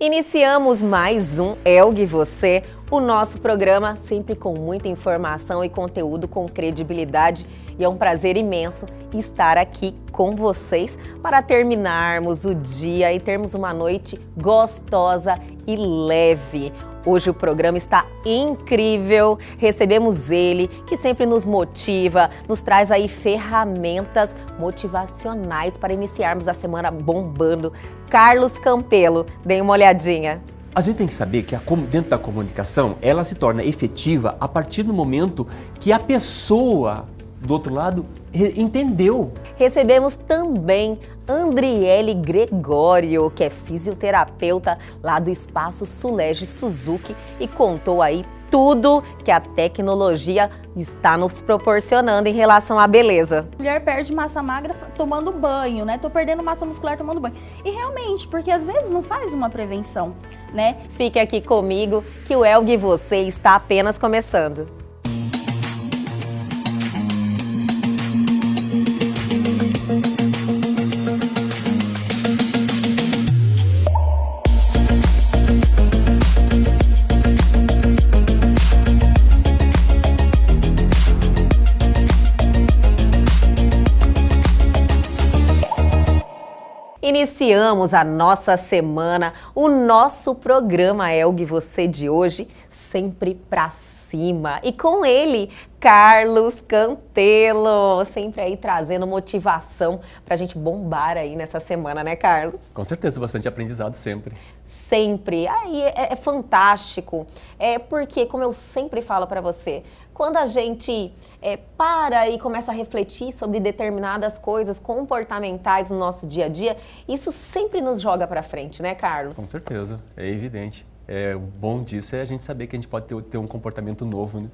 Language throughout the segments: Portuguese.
Iniciamos mais um Elgue Você, o nosso programa sempre com muita informação e conteúdo com credibilidade. E é um prazer imenso estar aqui com vocês para terminarmos o dia e termos uma noite gostosa e leve. Hoje o programa está incrível, recebemos ele, que sempre nos motiva, nos traz aí ferramentas motivacionais para iniciarmos a semana bombando. Carlos Campelo, dê uma olhadinha. A gente tem que saber que dentro da comunicação, ela se torna efetiva a partir do momento que a pessoa do outro lado entendeu. Recebemos também Andriele Gregório, que é fisioterapeuta lá do Espaço Sulege Suzuki e contou aí tudo que a tecnologia está nos proporcionando em relação à beleza. A mulher perde massa magra tomando banho, né? Tô perdendo massa muscular tomando banho. E realmente, porque às vezes não faz uma prevenção, né? Fique aqui comigo que o Elgue Você está apenas começando. Iniciamos a nossa semana, o nosso programa Elgue Você de hoje, sempre pra cima. E com ele, Carlos Campelo, sempre aí trazendo motivação pra gente bombar aí nessa semana, né, Carlos? Com certeza, bastante aprendizado sempre. Sempre. Aí é fantástico, porque, como eu sempre falo pra você, quando a gente para e começa a refletir sobre determinadas coisas comportamentais no nosso dia a dia, isso sempre nos joga para frente, né, Carlos? Com certeza, é evidente. O bom disso é a gente saber que a gente pode ter um comportamento novo, né?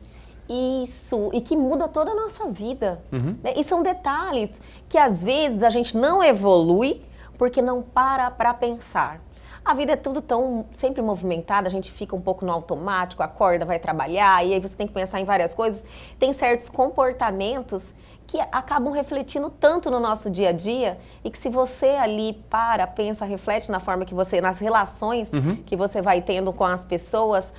Isso, e que muda toda a nossa vida. Né? E são detalhes que às vezes a gente não evolui porque não para pensar. A vida é tudo tão sempre movimentada, a gente fica um pouco no automático, acorda, vai trabalhar, e aí você tem que pensar em várias coisas. Tem certos comportamentos que acabam refletindo tanto no nosso dia a dia e que se você ali pensa, reflete na forma que você, nas relações que você vai tendo com as pessoas,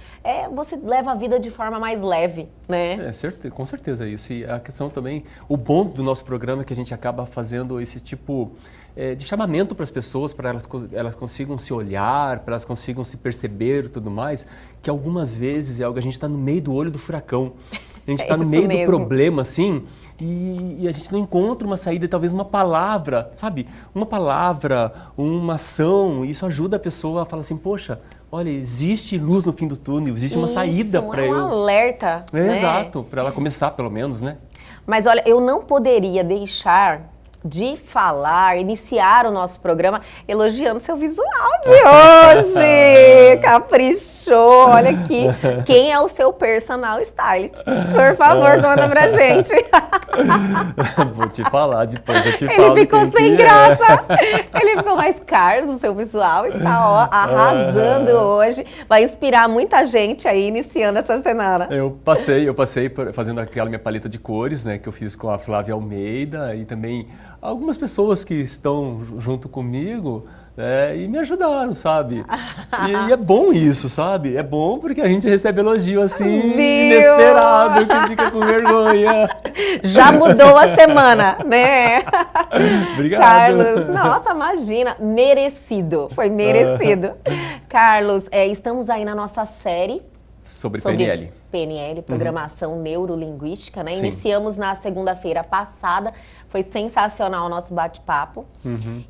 você leva a vida de forma mais leve, né? Com certeza isso. E a questão também, o bom do nosso programa é que a gente acaba fazendo esse tipo de chamamento para as pessoas, para elas consigam se olhar, para elas consigam se perceber e tudo mais, que algumas vezes é algo que a gente está no meio do olho do furacão. A gente está no meio do problema, assim, e a gente não encontra uma saída, talvez uma palavra, sabe? Uma palavra, uma ação, isso ajuda a pessoa a falar assim, poxa, olha, existe luz no fim do túnel, existe uma saída para eu... um alerta, né? Exato, para ela começar pelo menos, né? Mas olha, eu não poderia deixar de iniciar o nosso programa elogiando seu visual de hoje. Caprichou, olha aqui. Quem é o seu personal stylist? Por favor, conta pra gente. Vou te falar, depois eu te falo. Ele ficou sem graça. Ele ficou mais Carlos, o seu visual está arrasando hoje. Vai inspirar muita gente aí iniciando essa semana. Eu passei fazendo aquela minha paleta de cores, né, que eu fiz com a Flávia Almeida e também algumas pessoas que estão junto comigo e me ajudaram, sabe? E é bom isso, sabe? É bom porque a gente recebe elogio assim, inesperado, que fica com vergonha. Já mudou a semana, né? Obrigado. Carlos, nossa, imagina, merecido, foi merecido. Carlos, estamos aí na nossa série sobre PNL. PNL, Programação Neurolinguística, né? Sim. Iniciamos na segunda-feira passada, foi sensacional o nosso bate-papo.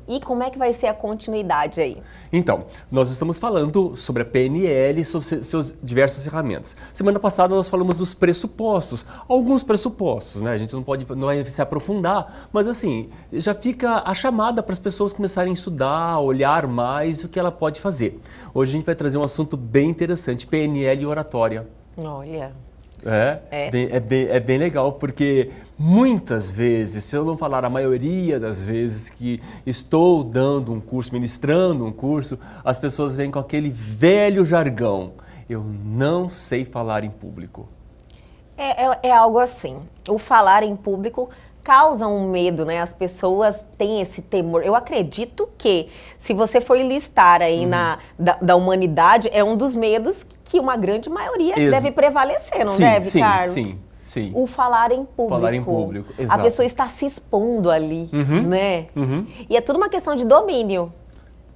E como é que vai ser a continuidade aí? Então, nós estamos falando sobre a PNL e sobre seus diversas ferramentas. Semana passada nós falamos dos pressupostos, alguns pressupostos, né? A gente não vai se aprofundar, mas assim, já fica a chamada para as pessoas começarem a estudar, olhar mais o que ela pode fazer. Hoje a gente vai trazer um assunto bem interessante, PNL e oratória. Olha... É bem legal, porque muitas vezes, se eu não falar a maioria das vezes que estou dando um curso, ministrando um curso, as pessoas vêm com aquele velho jargão. Eu não sei falar em público. É algo assim, o falar em público causam um medo, né? As pessoas têm esse temor. Eu acredito que, se você for listar aí da humanidade, é um dos medos que uma grande maioria deve prevalecer, não deve, Carlos? Sim. O falar em público. Falar em público, exato. A pessoa está se expondo ali, né? E é tudo uma questão de domínio.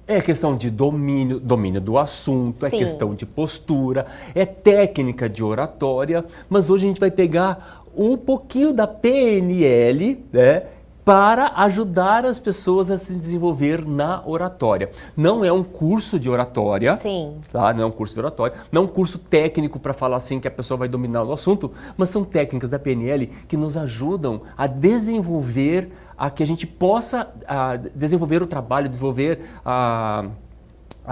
É questão de domínio do assunto, é Sim. questão de postura, é técnica de oratória, mas hoje a gente vai pegar um pouquinho da PNL, né, para ajudar as pessoas a se desenvolver na oratória. Não é um curso de oratória, Sim. tá? Não é um curso de oratória, não é um curso técnico para falar assim que a pessoa vai dominar o assunto, mas são técnicas da PNL que nos ajudam a desenvolver, a que a gente possa desenvolver o trabalho, desenvolver a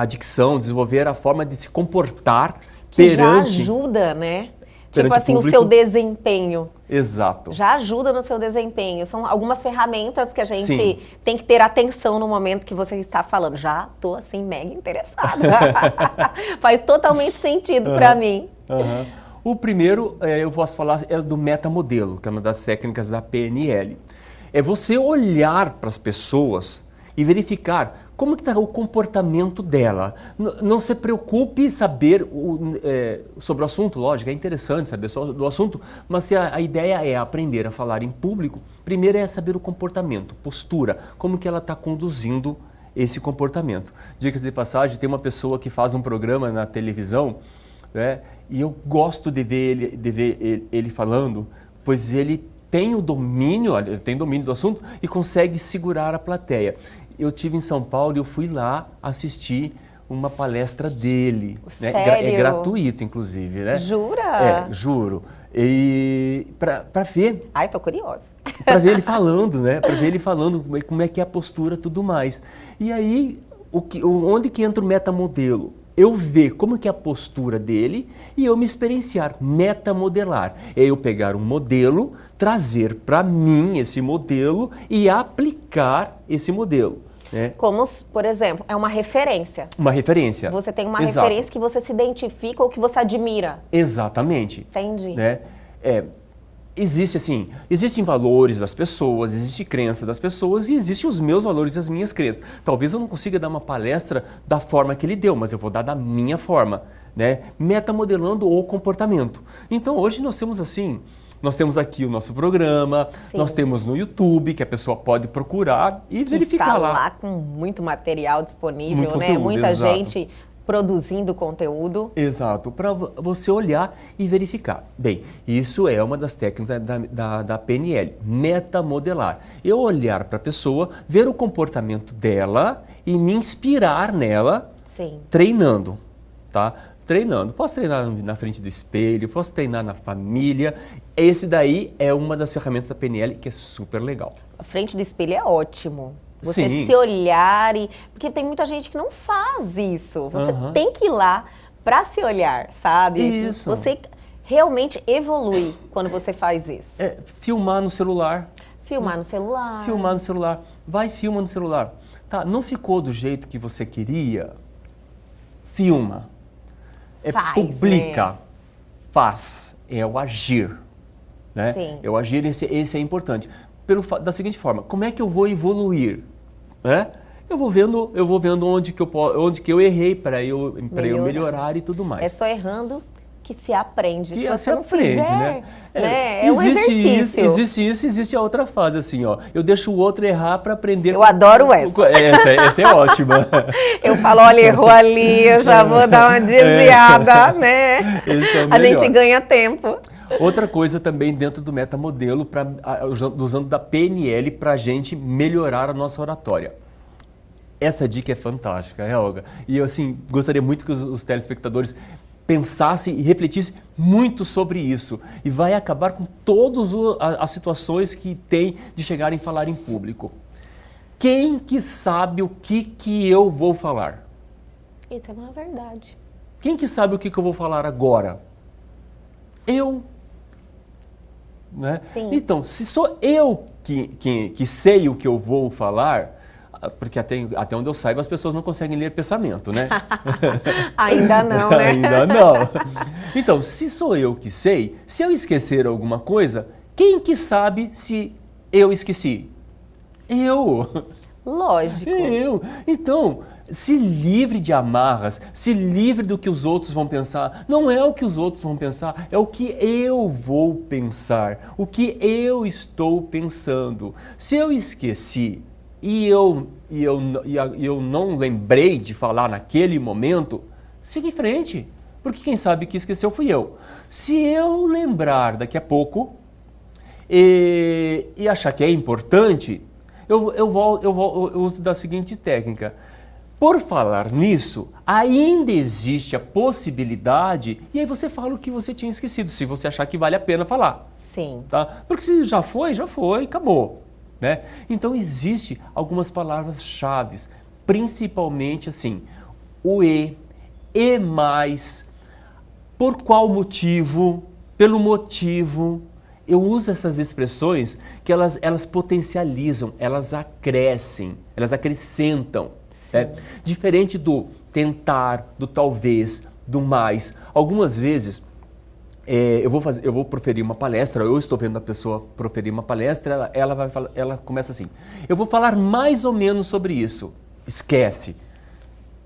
dicção, desenvolver a forma de se comportar Que perante... já ajuda, né? Perante Tipo assim, o o público. seu desempenho. Exato. Já ajuda no seu desempenho. São algumas ferramentas que a gente Sim. tem que ter atenção no momento que você está falando. Já tô assim, mega interessada. Faz totalmente sentido para mim. O primeiro, eu posso falar, é do metamodelo, que é uma das técnicas da PNL. É você olhar para as pessoas e verificar como que está o comportamento dela. Não se preocupe em saber sobre o assunto, lógico, é interessante saber do assunto, mas se a ideia é aprender a falar em público, primeiro é saber o comportamento, postura, como que ela está conduzindo esse comportamento. Dicas de passagem, tem uma pessoa que faz um programa na televisão, né, e eu gosto de ver ele falando, pois ele tem o domínio, ele tem domínio do assunto e consegue segurar a plateia. Eu estive em São Paulo e eu fui lá assistir uma palestra dele. Né? Sério? É gratuito, inclusive, né? Jura? Juro. E para ver... Ai, tô curiosa. Para ver ele falando, né? Para ver ele falando como é que é a postura e tudo mais. E aí, onde que entra o metamodelo? Eu ver como que é a postura dele e eu me experienciar, metamodelar. É eu pegar um modelo, trazer para mim esse modelo e aplicar esse modelo. Né? Como, por exemplo, é uma referência. Uma referência. Você tem uma Exato. referência que você se identifica ou que você admira. Exatamente. Entendi. Né? Existem valores das pessoas, existe crença das pessoas e existem os meus valores e as minhas crenças. Talvez eu não consiga dar uma palestra da forma que ele deu, mas eu vou dar da minha forma, né? Metamodelando o comportamento. Então hoje nós temos aqui o nosso programa, Sim. nós temos no YouTube, que a pessoa pode procurar e Que verificar está lá. lá com muito material disponível, Muito né? conteúdo, Muita exato. gente produzindo conteúdo. Exato, para você olhar e verificar. Bem, isso é uma das técnicas da PNL, metamodelar. Eu olhar para a pessoa, ver o comportamento dela e me inspirar nela, Sim. treinando, tá? Treinando. Posso treinar na frente do espelho, posso treinar na família. Esse daí é uma das ferramentas da PNL que é super legal. A frente do espelho é ótimo. Você Sim. se olhar e... Porque tem muita gente que não faz isso. Você tem que ir lá para se olhar, sabe? Isso. Você realmente evolui quando você faz isso. Filmar no celular. Filmar no celular. Filmar no celular. Vai, filma no celular. Tá, não ficou do jeito que você queria? Filma. Faz, Publica. né? Faz. É o agir. Né? Sim. É o agir, esse é importante. Da seguinte forma, como é que eu vou evoluir? Né? Eu vou vendo onde que eu errei para eu melhorar e tudo mais. É só errando que se aprende. Que se você você não aprende, fizer, né? É um exercício. Existe a outra fase, assim, ó. Eu deixo o outro errar para aprender. Eu adoro essa. Essa é ótima. Eu falo, olha, errou ali, eu já vou dar uma desviada, né? Esse é o A gente melhor. ganha tempo. Outra coisa também dentro do metamodelo, usando da PNL para a gente melhorar a nossa oratória. Essa dica é fantástica, Olga? E eu, assim, gostaria muito que os telespectadores pensassem e refletissem muito sobre isso. E vai acabar com todas as situações que tem de chegar em falar em público. Quem que sabe o que eu vou falar? Isso é uma verdade. Quem que sabe o que eu vou falar agora? Eu. Né? Sim. Então, se sou eu que sei o que eu vou falar, porque até onde eu saiba as pessoas não conseguem ler pensamento, né? Ainda não, né? Ainda não. Então, se sou eu que sei, se eu esquecer alguma coisa, quem que sabe se Eu esqueci. Eu. Lógico. Eu. Então, se livre de amarras, se livre do que os outros vão pensar. Não é o que os outros vão pensar, é o que eu vou pensar, o que eu estou pensando. Se eu esqueci e eu não lembrei de falar naquele momento, siga em frente, porque quem sabe que esqueceu fui eu. Se eu lembrar daqui a pouco e achar que é importante, eu uso da seguinte técnica. Por falar nisso, ainda existe a possibilidade, e aí você fala o que você tinha esquecido, se você achar que vale a pena falar. Sim. Tá? Porque se já foi, acabou. Né? Então, existe algumas palavras-chave, principalmente assim, o e mais, por qual motivo, pelo motivo. Eu uso essas expressões que elas potencializam, elas acrescem, elas acrescentam. Né? Diferente do tentar, do talvez, do mais. Algumas vezes eu vou proferir uma palestra, eu estou vendo a pessoa proferir uma palestra, ela começa assim, eu vou falar mais ou menos sobre isso. Esquece.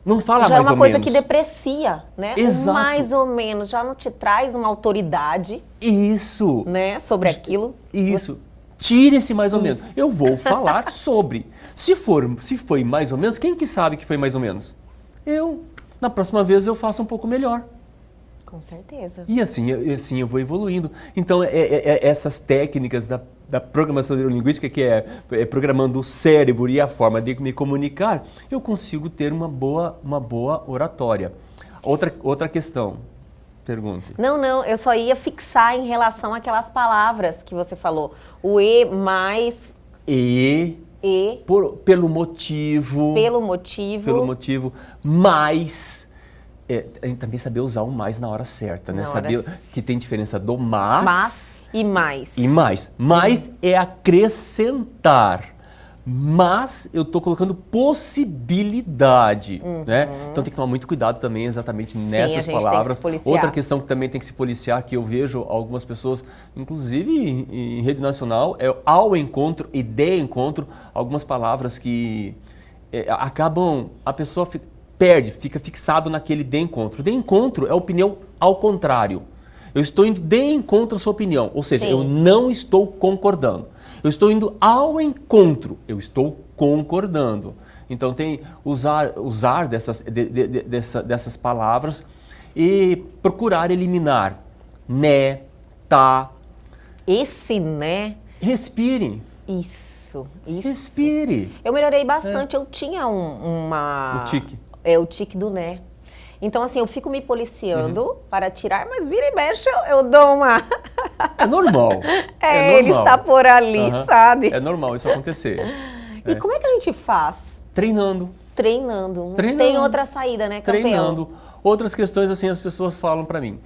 Não fala mais ou menos. Já é uma coisa que deprecia, né? Exato. O mais ou menos já não te traz uma autoridade. Isso. Né? Sobre aquilo. Isso. Tire esse mais ou menos. Eu vou falar sobre. Se foi mais ou menos, quem que sabe que foi mais ou menos? Eu. Na próxima vez eu faço um pouco melhor. Com certeza. E assim eu vou evoluindo. Então, essas técnicas da programação neurolinguística, que é programando o cérebro e a forma de me comunicar, eu consigo ter uma boa oratória. Outra questão. Pergunte. Não, eu só ia fixar em relação àquelas palavras que você falou. O e mais... Pelo motivo. Pelo motivo. Mais... também saber usar o mais na hora certa, né? Saber que tem diferença do mas e mais. E mais. Mais é acrescentar. Mas eu estou colocando possibilidade, né? Então tem que tomar muito cuidado também exatamente nessas palavras. Outra questão que também tem que se policiar, que eu vejo algumas pessoas, inclusive em rede nacional, é ao encontro e de encontro, algumas palavras que acabam, a pessoa fica fixado naquele de encontro. De encontro é opinião ao contrário. Eu estou indo de encontro à sua opinião, ou seja, eu não estou concordando. Eu estou indo ao encontro, eu estou concordando. Então tem usar dessas palavras e procurar eliminar né, tá. Esse né. Respire. Isso. Respire. Eu melhorei bastante, eu tinha uma... O tique. O tique do né. Então, assim, eu fico me policiando para tirar, mas vira e mexe, eu dou uma... É normal. Ele está por ali, sabe? É normal isso acontecer. E como é que a gente faz? Treinando. Não tem outra saída, né, campeão? Treinando. Outras questões, assim, as pessoas falam para mim.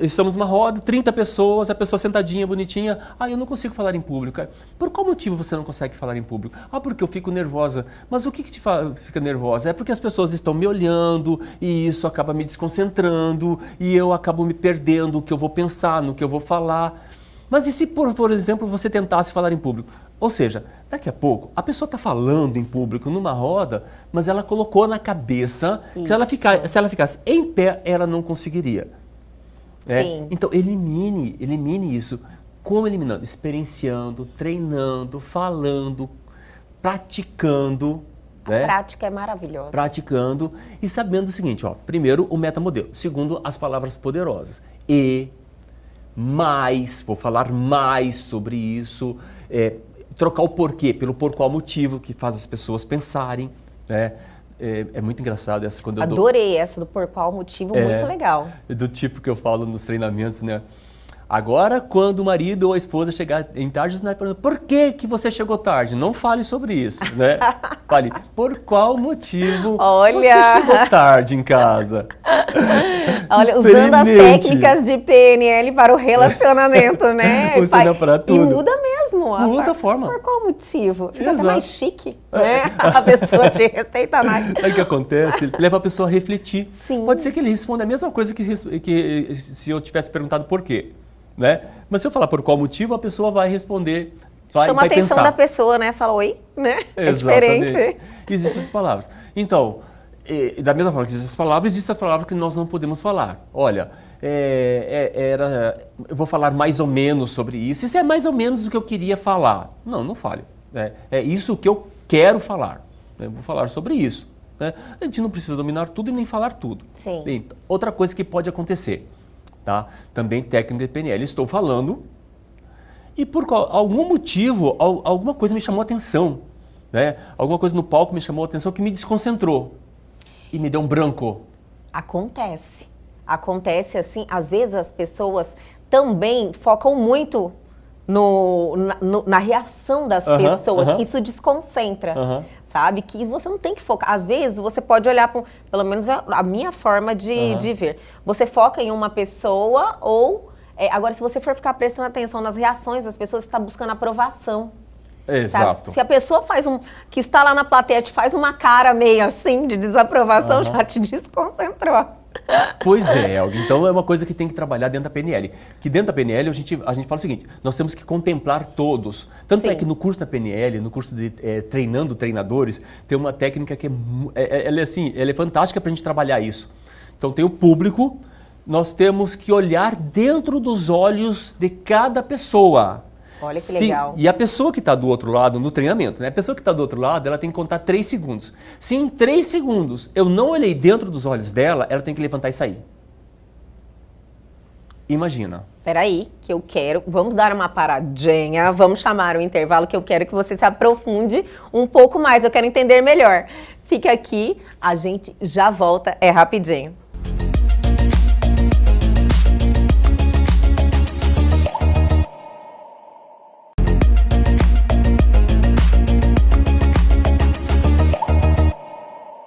Estamos numa roda, 30 pessoas, a pessoa sentadinha, bonitinha. Eu não consigo falar em público. Por qual motivo você não consegue falar em público? Porque eu fico nervosa. Mas o que te fica nervosa? É porque as pessoas estão me olhando e isso acaba me desconcentrando e eu acabo me perdendo o que eu vou pensar, no que eu vou falar. Mas e se, por exemplo, você tentasse falar em público? Ou seja, daqui a pouco, a pessoa está falando em público numa roda, mas ela colocou na cabeça que se ela ficasse em pé, ela não conseguiria. Então, elimine isso. Como eliminando? Experienciando, treinando, falando, praticando. A prática é maravilhosa. Praticando e sabendo o seguinte, primeiro, o metamodelo. Segundo, as palavras poderosas. Mais, vou falar mais sobre isso. Trocar o porquê pelo por qual motivo, que faz as pessoas pensarem, né? É muito engraçado essa quando Adorei essa do por qual motivo, muito legal. Do tipo que eu falo nos treinamentos, né? Agora, quando o marido ou a esposa chegar em tarde, você pergunta, por que você chegou tarde? Não fale sobre isso, né? Fale, por qual motivo você chegou tarde em casa? Olha, usando as técnicas de PNL para o relacionamento, né? Funciona para tudo. E muda mesmo. Muda a forma. Por qual motivo? Fica até mais chique, né? A pessoa te respeita mais. Sabe o que acontece? Leva a pessoa a refletir. Sim. Pode ser que ele responda a mesma coisa que se eu tivesse perguntado por quê. Né? Mas se eu falar por qual motivo, a pessoa vai responder Chama a atenção pensar. da pessoa, né? Fala, oi, né? É Exatamente. diferente. Existem essas palavras. Então, da mesma forma que existem essas palavras que nós não podemos falar. Olha, eu vou falar mais ou menos sobre isso. Isso é mais ou menos o que eu queria falar. Não fale. É isso que eu quero falar. Eu vou falar sobre isso. Né? A gente não precisa dominar tudo e nem falar tudo. Sim. Então, outra coisa que pode acontecer, tá? Também técnica de PNL. Estou falando e por algum motivo, alguma coisa me chamou a atenção. Né? Alguma coisa no palco me chamou a atenção que me desconcentrou e me deu um branco. Acontece. Acontece assim, às vezes as pessoas também focam muito na reação das pessoas. Isso desconcentra, sabe? Que você não tem que focar. Às vezes você pode olhar, pelo menos a minha forma de ver. Você foca em uma pessoa ou... agora, se você for ficar prestando atenção nas reações das pessoas, você está buscando aprovação. Exato. Sabe? Se a pessoa que está lá na plateia te faz uma cara meio assim de desaprovação, já te desconcentrou. Pois é, Elga. Então é uma coisa que tem que trabalhar dentro da PNL. Que dentro da PNL a gente fala o seguinte, nós temos que contemplar todos. Tanto é que no curso da PNL, no curso de Treinando Treinadores, tem uma técnica que ela é fantástica para a gente trabalhar isso. Então tem o público, nós temos que olhar dentro dos olhos de cada pessoa. Olha que legal. E a pessoa que está do outro lado, no treinamento, né? A pessoa que está do outro lado, ela tem que contar 3 segundos. Se em 3 segundos eu não olhei dentro dos olhos dela, ela tem que levantar e sair. Imagina. Peraí, que eu quero... Vamos dar uma paradinha, vamos chamar o intervalo que eu quero que você se aprofunde um pouco mais. Eu quero entender melhor. Fica aqui, a gente já volta, é rapidinho.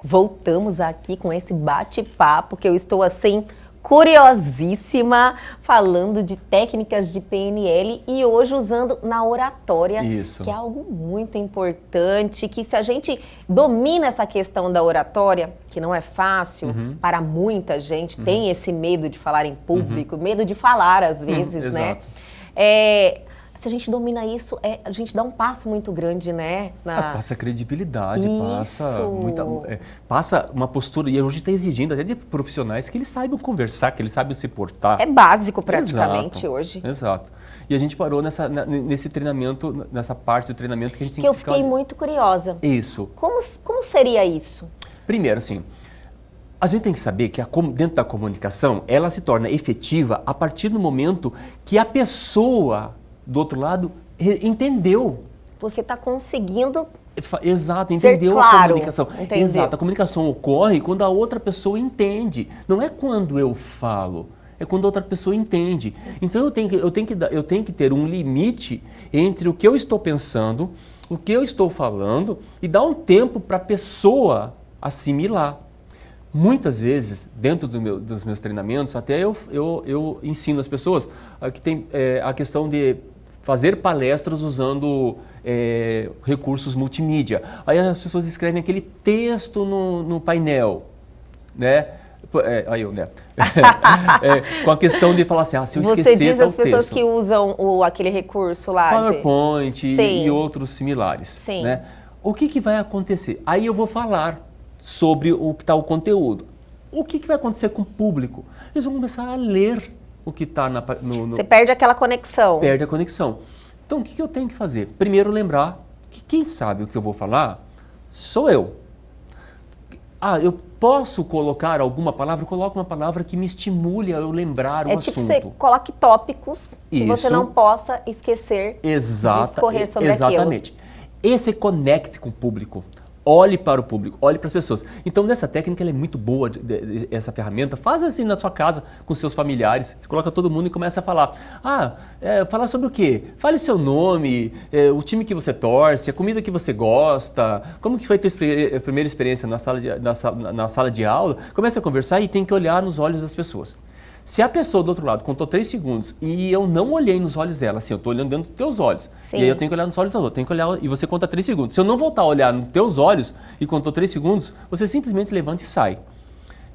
Voltamos aqui com esse bate-papo que eu estou assim curiosíssima, falando de técnicas de PNL e hoje usando na oratória, Isso. que é algo muito importante, que se a gente domina essa questão da oratória, que não é fácil para muita gente, tem esse medo de falar em público, medo de falar às vezes, né? Se a gente domina isso, a gente dá um passo muito grande, né? Passa credibilidade, isso. Passa uma postura, e hoje está exigindo até de profissionais que eles saibam conversar, que eles saibam se portar. É básico praticamente hoje. Exato. E a gente parou nesse treinamento, nessa parte do treinamento que a gente tem que eu fiquei muito curiosa. Isso. Como seria isso? Primeiro, assim, a gente tem que saber que dentro da comunicação, ela se torna efetiva a partir do momento que a pessoa do outro lado entendeu. Você está conseguindo Exato, entendeu claro, a comunicação. entendeu. Exato, a comunicação ocorre quando a outra pessoa entende. Não é quando eu falo, é quando a outra pessoa entende. Então eu tenho que ter um limite entre o que eu estou pensando, o que eu estou falando e dar um tempo para a pessoa assimilar. Muitas vezes, dentro dos meus treinamentos, até eu ensino as pessoas que tem a questão de fazer palestras usando recursos multimídia. Aí as pessoas escrevem aquele texto no painel, né? Com a questão de falar assim, se eu esquecer, Você diz tá as pessoas texto. Que usam aquele recurso lá PowerPoint e outros similares. Sim. Né? O que vai acontecer? Aí eu vou falar sobre o que está o conteúdo. O que vai acontecer com o público? Eles vão começar a ler o que está no... Você perde aquela conexão. Perde a conexão. Então, o que eu tenho que fazer? Primeiro, lembrar que quem sabe o que eu vou falar sou eu. Eu posso colocar alguma palavra? Coloco uma palavra que me estimule a eu lembrar o assunto. É tipo você coloque tópicos que você não possa esquecer de discorrer sobre aquilo. Exatamente. Esse conecte com o público. Olhe para o público, olhe para as pessoas. Então, nessa técnica, ela é muito boa, essa ferramenta. Faz assim na sua casa, com seus familiares. Você coloca todo mundo e começa a falar. Falar sobre o quê? Fale seu nome, o time que você torce, a comida que você gosta, como que foi a tua primeira experiência na sala de aula. Comece a conversar e tem que olhar nos olhos das pessoas. Se a pessoa do outro lado contou 3 segundos e eu não olhei nos olhos dela, assim, eu estou olhando dentro dos teus olhos. Sim. E aí eu tenho que olhar nos olhos da outra, tenho que olhar e você conta 3 segundos. Se eu não voltar a olhar nos teus olhos e contou 3 segundos, você simplesmente levanta e sai.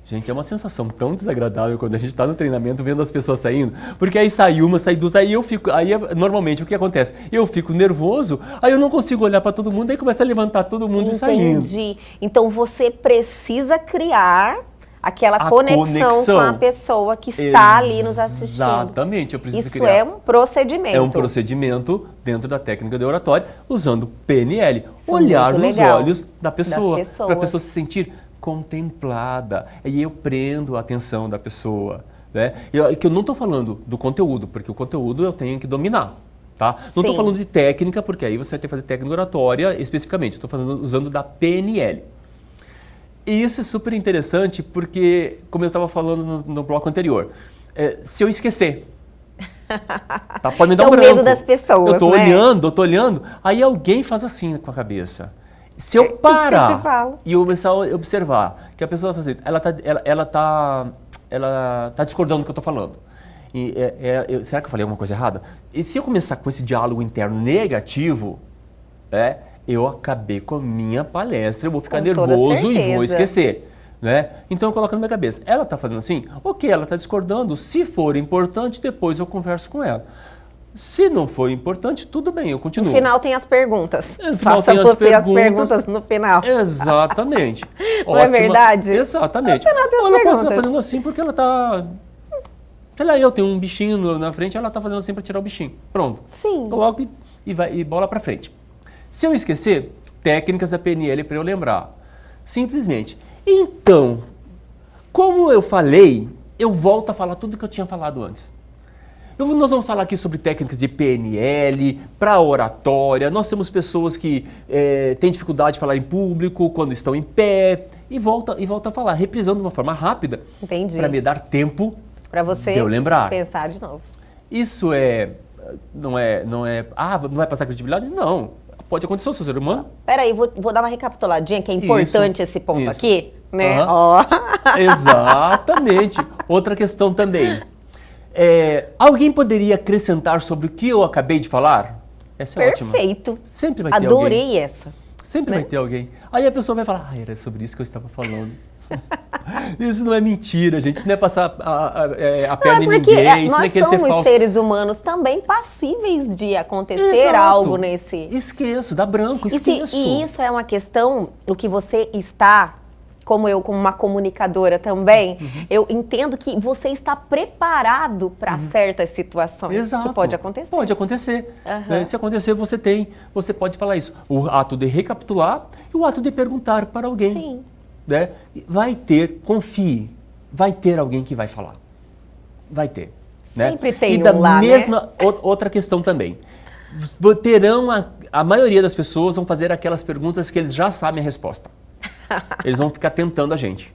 Gente, é uma sensação tão desagradável quando a gente está no treinamento vendo as pessoas saindo, porque aí sai uma, sai duas, aí eu fico, normalmente o que acontece? Eu fico nervoso, aí eu não consigo olhar para todo mundo, aí começa a levantar todo mundo e saindo. Entendi. Então você precisa criar aquela conexão com a pessoa que está ali nos assistindo. Exatamente, eu preciso Isso criar. é um procedimento. É um procedimento dentro da técnica de oratória, usando PNL, Isso é olhar muito nos legal. olhos da pessoa, Das pessoas. para a pessoa se sentir contemplada. E eu prendo a atenção da pessoa. Né? Que eu não estou falando do conteúdo, porque o conteúdo eu tenho que dominar. Tá? Não estou Sim. falando de técnica, porque aí você vai ter que fazer técnica oratória especificamente. Estou usando da PNL. E isso é super interessante porque, como eu estava falando no bloco anterior, se eu esquecer, tá? Pode me dar É um o branco. medo das pessoas, eu tô né? olhando, aí alguém faz assim com a cabeça. Se eu isso que eu te parar falo. e eu começar a observar que a pessoa está fazendo, ela tá discordando do que eu estou falando. Será que eu falei alguma coisa errada? E se eu começar com esse diálogo interno negativo, eu acabei com a minha palestra, eu vou ficar Com toda nervoso e vou certeza. esquecer. Né? Então eu coloco na minha cabeça, ela está fazendo assim? Ok, ela está discordando, se for importante, depois eu converso com ela. Se não for importante, tudo bem, eu continuo. No final tem as perguntas. No final Faça tem você as perguntas no final. Exatamente. Não é verdade? Exatamente. No final tem as Ou ela pode estar perguntas. fazendo assim porque ela está... Sei lá, eu tenho um bichinho na frente, ela está fazendo assim para tirar o bichinho. Pronto. Sim. Coloco e bola para frente. Se eu esquecer, técnicas da PNL para eu lembrar. Simplesmente. Então, como eu falei, eu volto a falar tudo que eu tinha falado antes. Nós vamos falar aqui sobre técnicas de PNL, para oratória. Nós temos pessoas que têm dificuldade de falar em público, quando estão em pé, e volta a falar, reprisando de uma forma rápida, Entendi. para me dar tempo Para você de eu lembrar. pensar de novo. Isso não vai passar credibilidade? Não. Pode acontecer, eu sou ser humano. Peraí, vou dar uma recapituladinha, que é importante esse ponto isso. aqui, né? Aham. Ó. Exatamente. Outra questão também. Alguém poderia acrescentar sobre o que eu acabei de falar? Essa é ótima. Perfeito. Sempre vai ter alguém. Adorei essa. Sempre né? vai ter alguém. Aí a pessoa vai falar, era sobre isso que eu estava falando. Isso não é mentira, gente. Isso não é passar a perna em Porque ninguém. Isso não é nós querer ser somos falso. seres humanos também passíveis de acontecer Exato. algo nesse... Esqueço, dá branco, esqueço. E isso é uma questão, o que você está, como eu, como uma comunicadora também, eu entendo que você está preparado para certas situações. Exato. Que pode acontecer. Pode acontecer. Aham. Né? Se acontecer, você pode falar isso. O ato de recapitular e o ato de perguntar para alguém. Sim. Né? Confie, vai ter alguém que vai falar. Vai ter. Né? Sempre tem e da um lá, mesma, outra questão também. A maioria das pessoas vão fazer aquelas perguntas que eles já sabem a resposta. Eles vão ficar tentando a gente.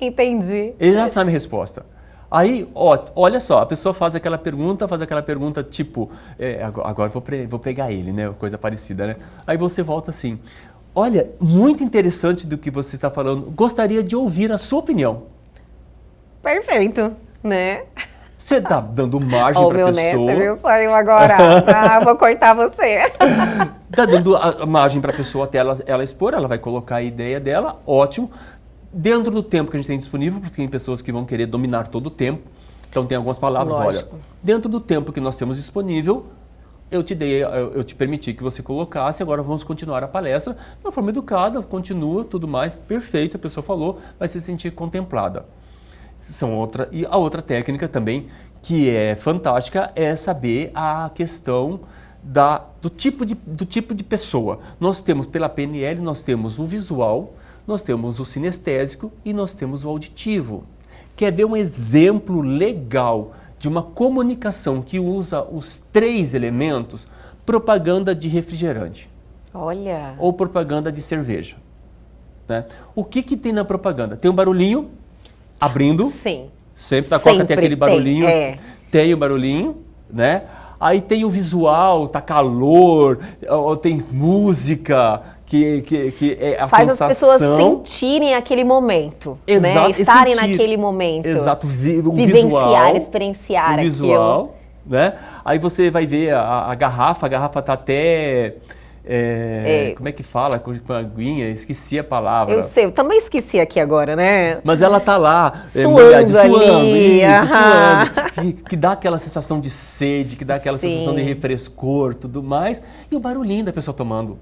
Entendi. Eles já sabem a resposta. Aí, olha só, a pessoa faz aquela pergunta tipo, agora vou pegar ele, né? Coisa parecida, né? Aí você volta assim, olha, muito interessante do que você está falando, gostaria de ouvir a sua opinião. Perfeito, né? Você está dando margem Ó, o para meu a neto, pessoa. viu? Saiu agora. Vou cortar você. Está dando a margem para a pessoa até ela expor, ela vai colocar a ideia dela, ótimo. Dentro do tempo que a gente tem disponível, porque tem pessoas que vão querer dominar todo o tempo. Então tem algumas palavras, Lógico. olha, dentro do tempo que nós temos disponível, eu te permiti que você colocasse, agora vamos continuar a palestra de uma forma educada, continua, tudo mais, perfeito, a pessoa falou, vai se sentir contemplada. E a outra técnica também, que é fantástica, é saber a questão do tipo de pessoa. Nós temos, pela PNL, nós temos o visual, nós temos o sinestésico e nós temos o auditivo. Quer ver um exemplo legal de uma comunicação que usa os 3 elementos? Propaganda de refrigerante. Olha. Ou propaganda de cerveja. Né? O que tem na propaganda? Tem um barulhinho abrindo. Sim. Sempre na Coca tem aquele barulhinho. Tem, Tem o barulhinho, né? Aí tem o visual, tá calor, ou tem música, que é a Faz sensação. as pessoas sentirem aquele momento, Exato, né? Estarem sentir. naquele momento. Exato, o Vivenciar, visual. experienciar O visual, aquilo. né? Aí você vai ver a garrafa tá até Como é que fala com a aguinha? Esqueci a palavra. Eu sei, eu também esqueci aqui agora, né? Mas ela tá lá, suando, suando, que dá aquela sensação de sede, que dá aquela sensação de refrescor, tudo mais, e o barulhinho da pessoa tomando,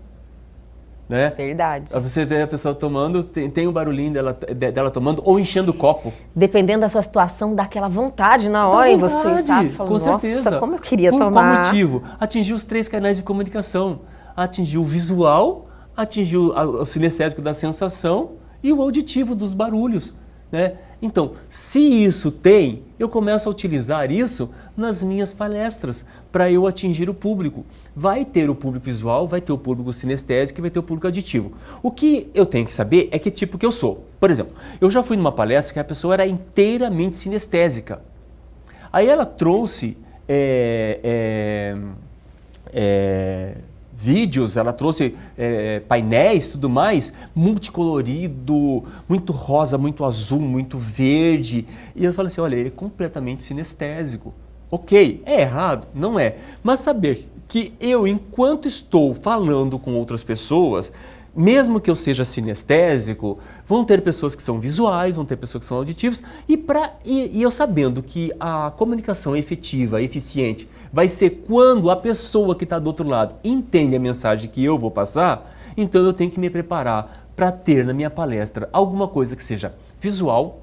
né? Verdade. Você vê a pessoa tomando, tem o barulhinho dela tomando, ou enchendo o copo. Dependendo da sua situação, dá aquela vontade na hora em você, sabe? Com certeza. Nossa, como eu queria Por tomar. qual motivo? Atingir os 3 canais de comunicação. Atingir o visual, atingir o sinestésico da sensação e o auditivo dos barulhos, né? Então, se isso tem, eu começo a utilizar isso nas minhas palestras para eu atingir o público. Vai ter o público visual, vai ter o público sinestésico e vai ter o público auditivo. O que eu tenho que saber é que tipo que eu sou. Por exemplo, eu já fui numa palestra que a pessoa era inteiramente sinestésica. Aí ela trouxe vídeos, ela trouxe painéis, tudo mais, multicolorido, muito rosa, muito azul, muito verde. E eu falei assim, olha, ele é completamente sinestésico. Ok, é errado? Não é. Mas saber que eu, enquanto estou falando com outras pessoas, mesmo que eu seja sinestésico, vão ter pessoas que são visuais, vão ter pessoas que são auditivas, e eu sabendo que a comunicação efetiva, eficiente, vai ser quando a pessoa que está do outro lado entende a mensagem que eu vou passar, então eu tenho que me preparar para ter na minha palestra alguma coisa que seja visual,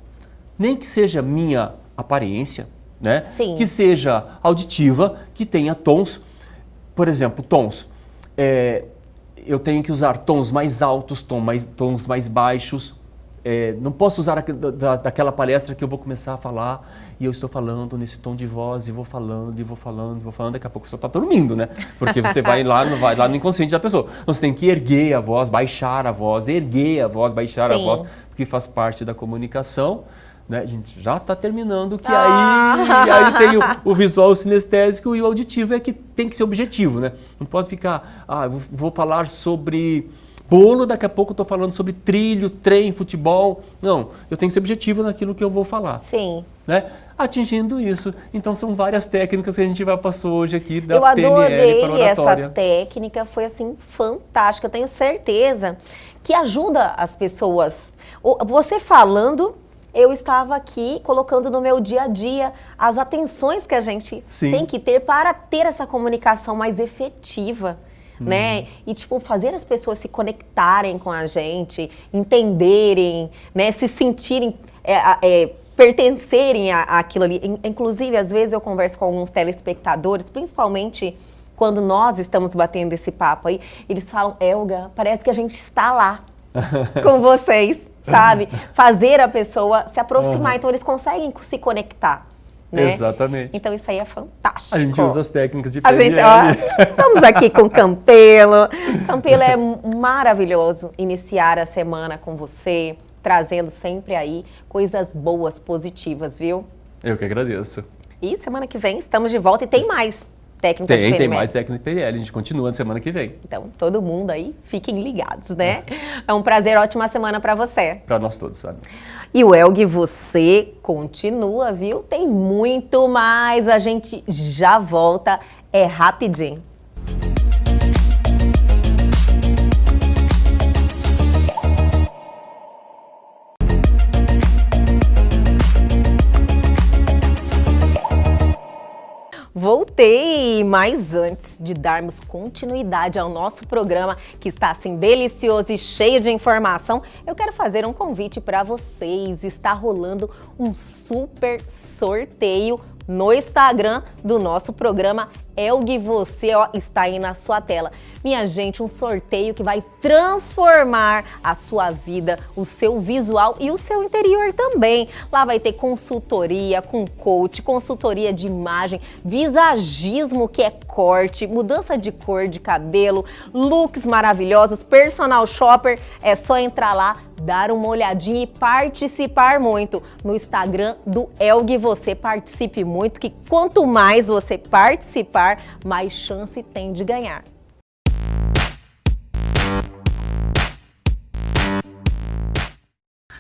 nem que seja minha aparência, né? Sim. Que seja auditiva, que tenha tons, por exemplo, tons. Eu tenho que usar tons mais altos, tons mais baixos. Não posso usar daquela palestra que eu vou começar a falar e eu estou falando nesse tom de voz e vou falando, daqui a pouco você está dormindo, né? Porque você vai lá no inconsciente da pessoa. Então você tem que erguer a voz, baixar a voz, baixar a voz, porque faz parte da comunicação. Né? A gente já está terminando, que aí tem o visual, o sinestésico e o auditivo, que tem que ser objetivo, né? Não pode ficar, vou falar sobre bolo, daqui a pouco eu estou falando sobre trilho, trem, futebol. Não, eu tenho que ser objetivo naquilo que eu vou falar. Sim. Né? Atingindo isso. Então são várias técnicas que a gente passou hoje aqui da Eu PNL para oratória. Essa técnica, foi assim, fantástica. Eu tenho certeza que ajuda as pessoas. Você falando, eu estava aqui colocando no meu dia a dia as atenções que a gente tem que ter para ter essa comunicação mais efetiva, né? E, tipo, fazer as pessoas se conectarem com a gente, entenderem, né? Se sentirem, pertencerem àquilo ali. Inclusive, às vezes eu converso com alguns telespectadores, principalmente quando nós estamos batendo esse papo aí, eles falam, Elga, parece que a gente está lá com vocês. Sabe? Fazer a pessoa se aproximar. Então, eles conseguem se conectar. Né? Exatamente. Então, isso aí é fantástico. A gente usa as técnicas de PNL. Estamos aqui com o Campelo. Campelo, é maravilhoso iniciar a semana com você, trazendo sempre aí coisas boas, positivas, viu? Eu que agradeço. E semana que vem estamos de volta e tem mais técnicas de PNL. Tem mais técnicas de PNL, a gente continua na semana que vem. Então, todo mundo aí, fiquem ligados, né? É um prazer, ótima semana para você. Para nós todos, sabe? E o Elg, você continua, viu? Tem muito mais, a gente já volta, é rapidinho. Voltei, mas antes de darmos continuidade ao nosso programa, que está assim delicioso e cheio de informação, eu quero fazer um convite para vocês. Está rolando um super sorteio no Instagram do nosso programa Elg Você, está aí na sua tela. Minha gente, um sorteio que vai transformar a sua vida, o seu visual e o seu interior também. Lá vai ter consultoria com coach, consultoria de imagem, visagismo, que é corte, mudança de cor de cabelo, looks maravilhosos, personal shopper. É só entrar lá, dar uma olhadinha e participar muito no Instagram do Elg Você. Participe muito, que quanto mais você participar, mais chance tem de ganhar.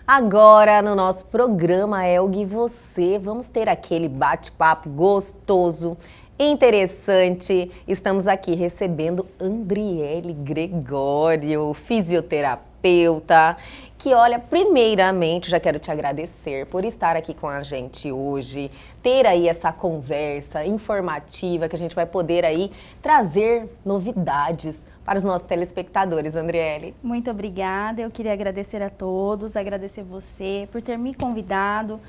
Agora, no nosso programa Elg Você, vamos ter aquele bate-papo gostoso, Interessante, estamos aqui recebendo Andriele Gregório, fisioterapeuta, que olha, primeiramente já quero te agradecer por estar aqui com a gente hoje, ter aí essa conversa informativa que a gente vai poder aí trazer novidades para os nossos telespectadores, Andriele. Muito obrigada, eu queria agradecer a todos, agradecer você por ter me convidado,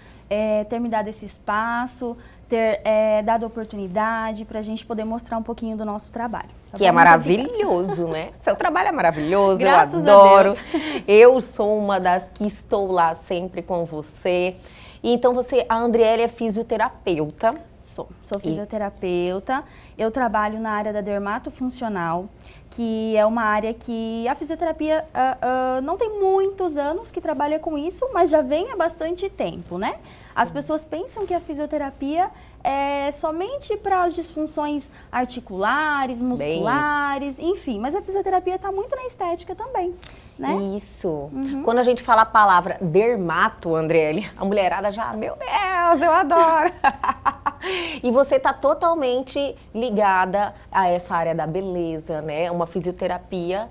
ter me dado esse espaço, ter dado oportunidade para a gente poder mostrar um pouquinho do nosso trabalho. Tá que é maravilhoso, né? Seu trabalho é maravilhoso, Graças eu adoro. a Deus. Eu sou uma das que estou lá sempre com você. E então a Andriele é fisioterapeuta. Sou fisioterapeuta, eu trabalho na área da dermatofuncional, que é uma área que a fisioterapia não tem muitos anos que trabalha com isso, mas já vem há bastante tempo, né? As pessoas pensam que a fisioterapia é somente para as disfunções articulares, musculares, enfim, mas a fisioterapia está muito na estética também, né? Isso. Quando a gente fala a palavra dermato, Andriele, a mulherada já, meu Deus, eu adoro. E você está totalmente ligada a essa área da beleza, né? Uma fisioterapia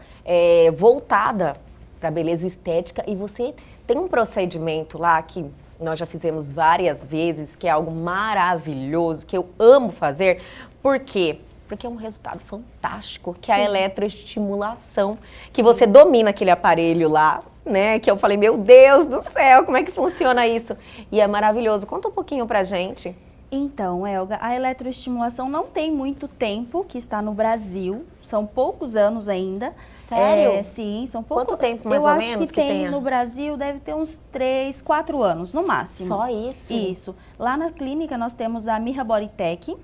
voltada para a beleza estética, e você tem um procedimento lá que nós já fizemos várias vezes, que é algo maravilhoso, que eu amo fazer. Por quê? Porque é um resultado fantástico, que é a eletroestimulação, que você domina aquele aparelho lá, né? Que eu falei, meu Deus do céu, como é que funciona isso? E é maravilhoso. Conta um pouquinho pra gente. Então, Elga, a eletroestimulação não tem muito tempo que está no Brasil, são poucos anos ainda. Sério? Sim, são poucos. Quanto tempo mais ou menos Eu acho que tem no Brasil, deve ter uns 3, 4 anos, no máximo. Só isso? Isso. Lá na clínica nós temos a Mirra Bodytech.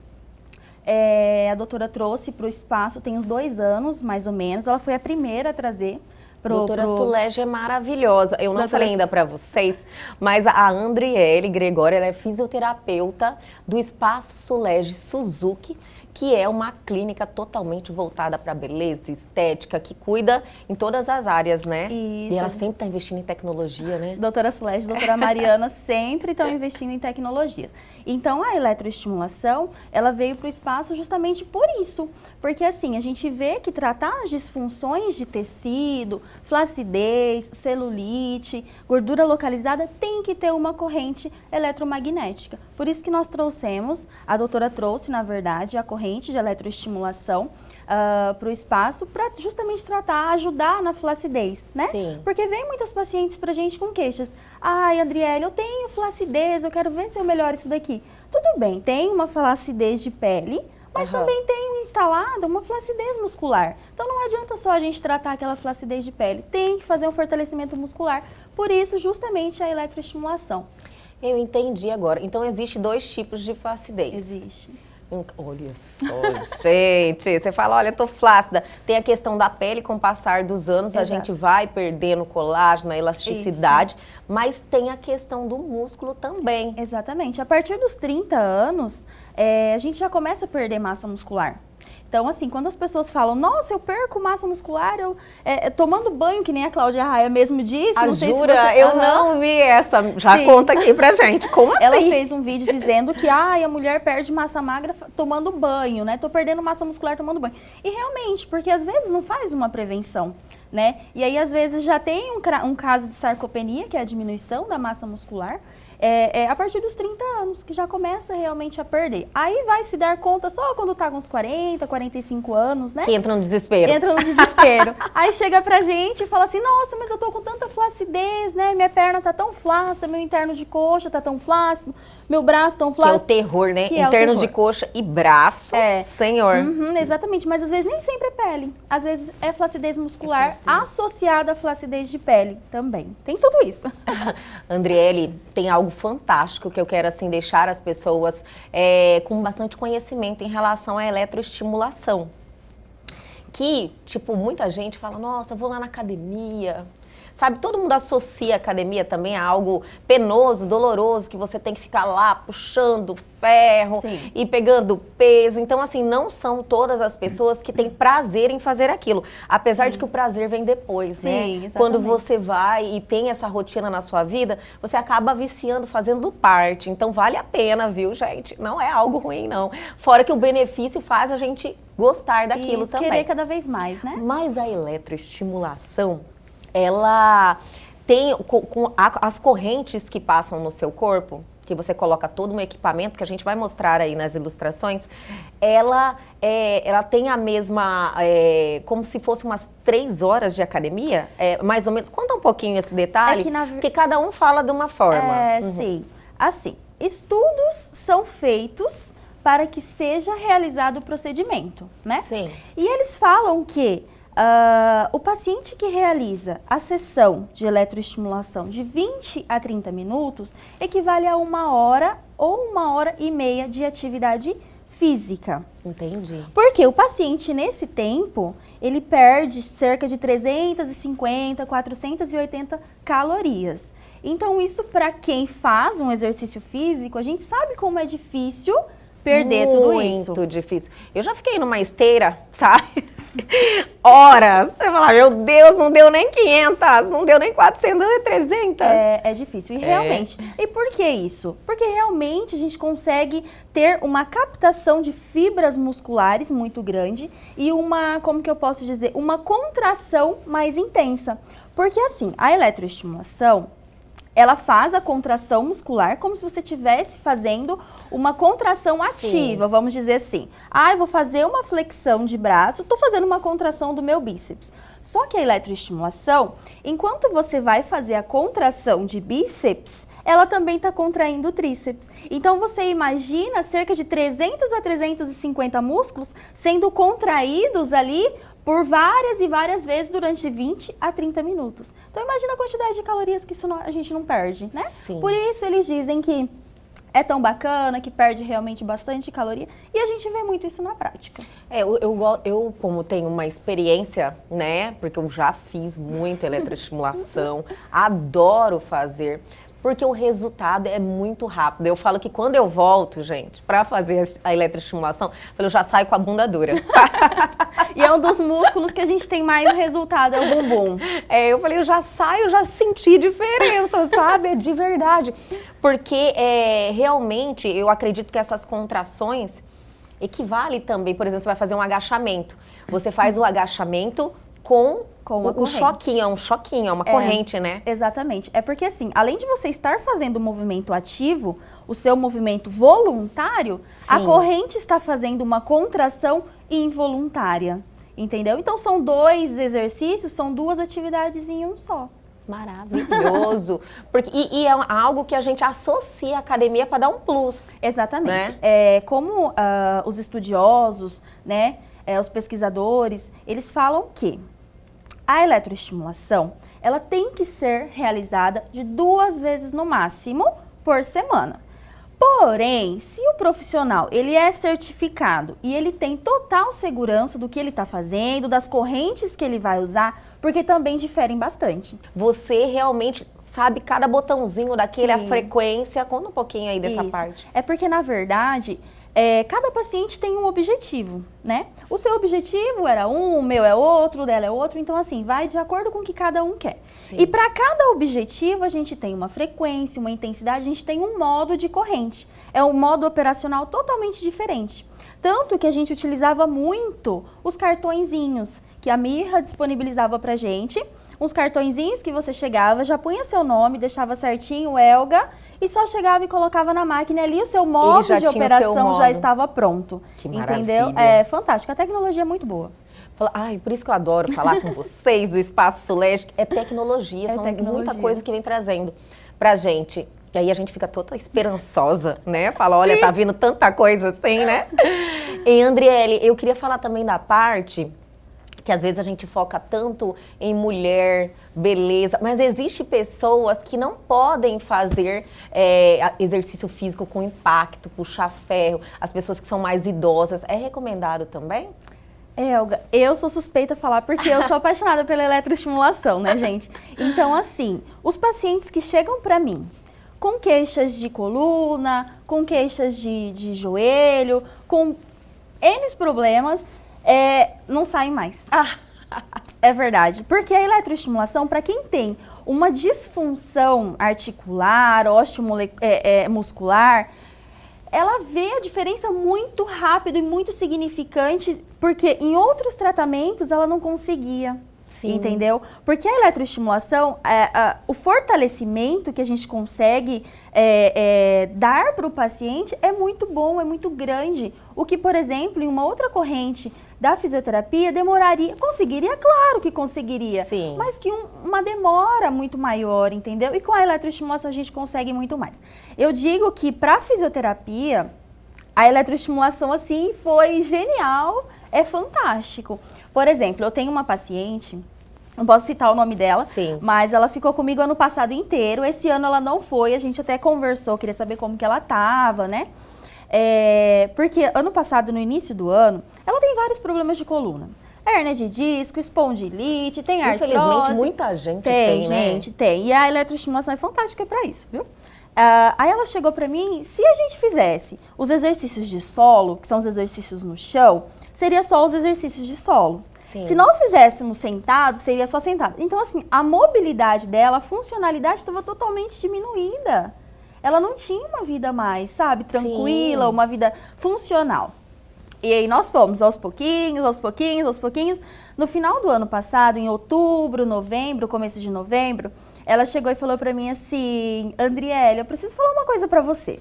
A doutora trouxe para o espaço, tem uns 2 anos, mais ou menos. Ela foi a primeira a trazer. Doutora Sulege é maravilhosa. Eu não falei ainda para vocês, mas a Andriele Gregório, ela é fisioterapeuta do Espaço Sulege Suzuki, que é uma clínica totalmente voltada para beleza, estética, que cuida em todas as áreas, né? Isso. E ela sempre está investindo em tecnologia, né? Doutora Sulege, doutora Mariana sempre estão investindo em tecnologia. Então, a eletroestimulação, ela veio para o espaço justamente por isso. Porque, assim, a gente vê que tratar as disfunções de tecido, flacidez, celulite, gordura localizada, tem que ter uma corrente eletromagnética. Por isso que nós trouxemos, a doutora trouxe, na verdade, a corrente de eletroestimulação para o espaço para justamente tratar, ajudar na flacidez, né? Sim. Porque vem muitas pacientes pra gente com queixas. Ai, Andriele, eu tenho flacidez, eu quero ver se eu melhoro isso daqui. Tudo bem, tem uma flacidez de pele, mas também tem instalada uma flacidez muscular. Então não adianta só a gente tratar aquela flacidez de pele, tem que fazer um fortalecimento muscular. Por isso, justamente, a eletroestimulação. Eu entendi agora. Então, existe 2 tipos de flacidez. Existe. Olha só, gente, você fala, olha, eu tô flácida. Tem a questão da pele, com o passar dos anos, Exato. a gente vai perdendo colágeno, a elasticidade, mas tem a questão do músculo também. Exatamente. A partir dos 30 anos, a gente já começa a perder massa muscular. Então, assim, quando as pessoas falam, nossa, eu perco massa muscular, tomando banho, que nem a Cláudia Raia mesmo disse. Ah, não sei jura? se você... Eu não vi essa. Já Sim. conta aqui pra gente. Como assim? Ela fez um vídeo dizendo que a mulher perde massa magra tomando banho, né? Tô perdendo massa muscular tomando banho. E realmente, porque às vezes não faz uma prevenção, né? E aí, às vezes, já tem um caso de sarcopenia, que é a diminuição da massa muscular, a partir dos 30 anos, que já começa realmente a perder. Aí vai se dar conta só quando tá com uns 40, 45 anos, né? Que entra no desespero. Entra no desespero. Aí chega pra gente e fala assim, nossa, mas eu tô com tanta flacidez, né? Minha perna tá tão flácida, meu interno de coxa tá tão flácido, meu braço tão Que é o flácido. terror, né? Que é o Interno terror. de coxa e braço. Senhor. Exatamente, mas às vezes nem sempre é pele. Às vezes é flacidez muscular associada à flacidez de pele também. Tem tudo isso. Andriele, tem algo fantástico que eu quero assim deixar as pessoas com bastante conhecimento em relação à eletroestimulação. Que, tipo, muita gente fala, nossa, eu vou lá na academia, sabe? Todo mundo associa a academia também a algo penoso, doloroso, que você tem que ficar lá puxando ferro Sim. e pegando peso. Então, assim, não são todas as pessoas que têm prazer em fazer aquilo. Apesar de que o prazer vem depois, Sim, né? exatamente. Quando você vai e tem essa rotina na sua vida, você acaba viciando, fazendo parte. Então, vale a pena, viu, gente? Não é algo ruim, não. Fora que o benefício faz a gente gostar daquilo E também. querer cada vez mais, né? Mas a eletroestimulação, ela tem as correntes que passam no seu corpo, que você coloca todo um equipamento, que a gente vai mostrar aí nas ilustrações, ela tem a mesma, como se fosse umas 3 horas de academia, mais ou menos. Conta um pouquinho esse detalhe, que cada um fala de uma forma. Sim. Assim, estudos são feitos para que seja realizado o procedimento, né? Sim. E eles falam que o paciente que realiza a sessão de eletroestimulação de 20 a 30 minutos equivale a 1 hora ou 1h30 de atividade física. Entendi. Porque o paciente, nesse tempo, ele perde cerca de 350, 480 calorias. Então, isso para quem faz um exercício físico, a gente sabe como é difícil perder tudo isso. Muito difícil. Eu já fiquei numa esteira, sabe? Horas. Você fala, meu Deus, não deu nem 500, não deu nem 400, 300. É difícil. E realmente. E por que isso? Porque realmente a gente consegue ter uma captação de fibras musculares muito grande e uma, como que eu posso dizer, uma contração mais intensa. Porque assim, a eletroestimulação, ela faz a contração muscular como se você estivesse fazendo uma contração ativa, Sim. vamos dizer assim. Eu vou fazer uma flexão de braço, estou fazendo uma contração do meu bíceps. Só que a eletroestimulação, enquanto você vai fazer a contração de bíceps, ela também está contraindo o tríceps. Então você imagina cerca de 300 a 350 músculos sendo contraídos ali por várias e várias vezes durante 20 a 30 minutos. Então imagina a quantidade de calorias que isso a gente não perde, né? Sim. Por isso eles dizem que é tão bacana, que perde realmente bastante caloria, e a gente vê muito isso na prática. Eu como tenho uma experiência, né, porque eu já fiz muito eletroestimulação, adoro fazer, porque o resultado é muito rápido. Eu falo que quando eu volto, gente, pra fazer a eletroestimulação, eu já saio com a bunda dura. E é um dos músculos que a gente tem mais resultado, é o bumbum. Eu falei, eu já saio, já senti diferença, sabe? É de verdade. Porque realmente eu acredito que essas contrações equivalem também, por exemplo, você vai fazer um agachamento. Você faz o agachamento com uma choquinho, é uma corrente, né? Exatamente. É porque assim, além de você estar fazendo o movimento ativo, o seu movimento voluntário, a corrente está fazendo uma contração involuntária, entendeu? Então são 2 exercícios, são 2 atividades em um só. Maravilhoso. Porque, e é algo que a gente associa à academia para dar um plus. Exatamente. Né? Como os estudiosos, né, os pesquisadores, eles falam que a eletroestimulação, ela tem que ser realizada de 2 vezes no máximo por semana. Porém, se o profissional ele é certificado e ele tem total segurança do que ele está fazendo, das correntes que ele vai usar, porque também diferem bastante. Você realmente sabe cada botãozinho daquele, a frequência. Conta um pouquinho aí dessa parte. É porque, na verdade, cada paciente tem um objetivo, né? O seu objetivo era um, o meu é outro, o dela é outro. Então, assim, vai de acordo com o que cada um quer. Sim. E para cada objetivo, a gente tem uma frequência, uma intensidade, a gente tem um modo de corrente. É um modo operacional totalmente diferente. Tanto que a gente utilizava muito os cartõezinhos que a Mirra disponibilizava pra gente. Uns cartõezinhos que você chegava, já punha seu nome, deixava certinho, Elga, e só chegava e colocava na máquina ali, o seu modo de operação já estava pronto. Que entendeu? maravilha. É fantástico, a tecnologia é muito boa. Por isso que eu adoro falar com vocês do Espaço Suleste. É tecnologia, muita coisa que vem trazendo pra gente. E aí a gente fica toda esperançosa, né? Fala, olha, tá vindo tanta coisa assim, né? E Andriele, eu queria falar também da parte que às vezes a gente foca tanto em mulher, beleza, mas existe pessoas que não podem fazer exercício físico com impacto, puxar ferro, as pessoas que são mais idosas. É recomendado também? Elga, eu sou suspeita a falar porque eu sou apaixonada pela eletroestimulação, né, gente? Então, assim, os pacientes que chegam para mim com queixas de coluna, com queixas de joelho, com N problemas, não saem mais. É verdade, porque a eletroestimulação, para quem tem uma disfunção articular, muscular, ela vê a diferença muito rápido e muito significante, porque em outros tratamentos ela não conseguia. Sim. Entendeu? Porque a eletroestimulação, o fortalecimento que a gente consegue dar para o paciente é muito bom, é muito grande. O que, por exemplo, em uma outra corrente da fisioterapia conseguiria, claro que conseguiria, sim, mas que uma demora muito maior, entendeu? E com a eletroestimulação a gente consegue muito mais. Eu digo que para a fisioterapia, a eletroestimulação, assim, foi genial, é fantástico. Por exemplo, eu tenho uma paciente, não posso citar o nome dela, sim, mas ela ficou comigo ano passado inteiro. Esse ano ela não foi, a gente até conversou, queria saber como que ela tava, né? Porque ano passado, no início do ano, ela tem vários problemas de coluna. Hérnia de disco, espondilite, tem artrose. Infelizmente, muita gente tem, né? Gente, tem. E a eletroestimulação é fantástica para isso, viu? Aí ela chegou para mim, se a gente fizesse os exercícios de solo, que são os exercícios no chão, seria só os exercícios de solo. Sim. Se nós fizéssemos sentado, seria só sentado. Então, assim, a mobilidade dela, a funcionalidade estava totalmente diminuída. Ela não tinha uma vida mais, sabe, tranquila, sim, uma vida funcional. E aí nós fomos aos pouquinhos, aos pouquinhos, aos pouquinhos. No final do ano passado, em outubro, novembro, começo de novembro, ela chegou e falou pra mim assim, Andriele, eu preciso falar uma coisa pra você.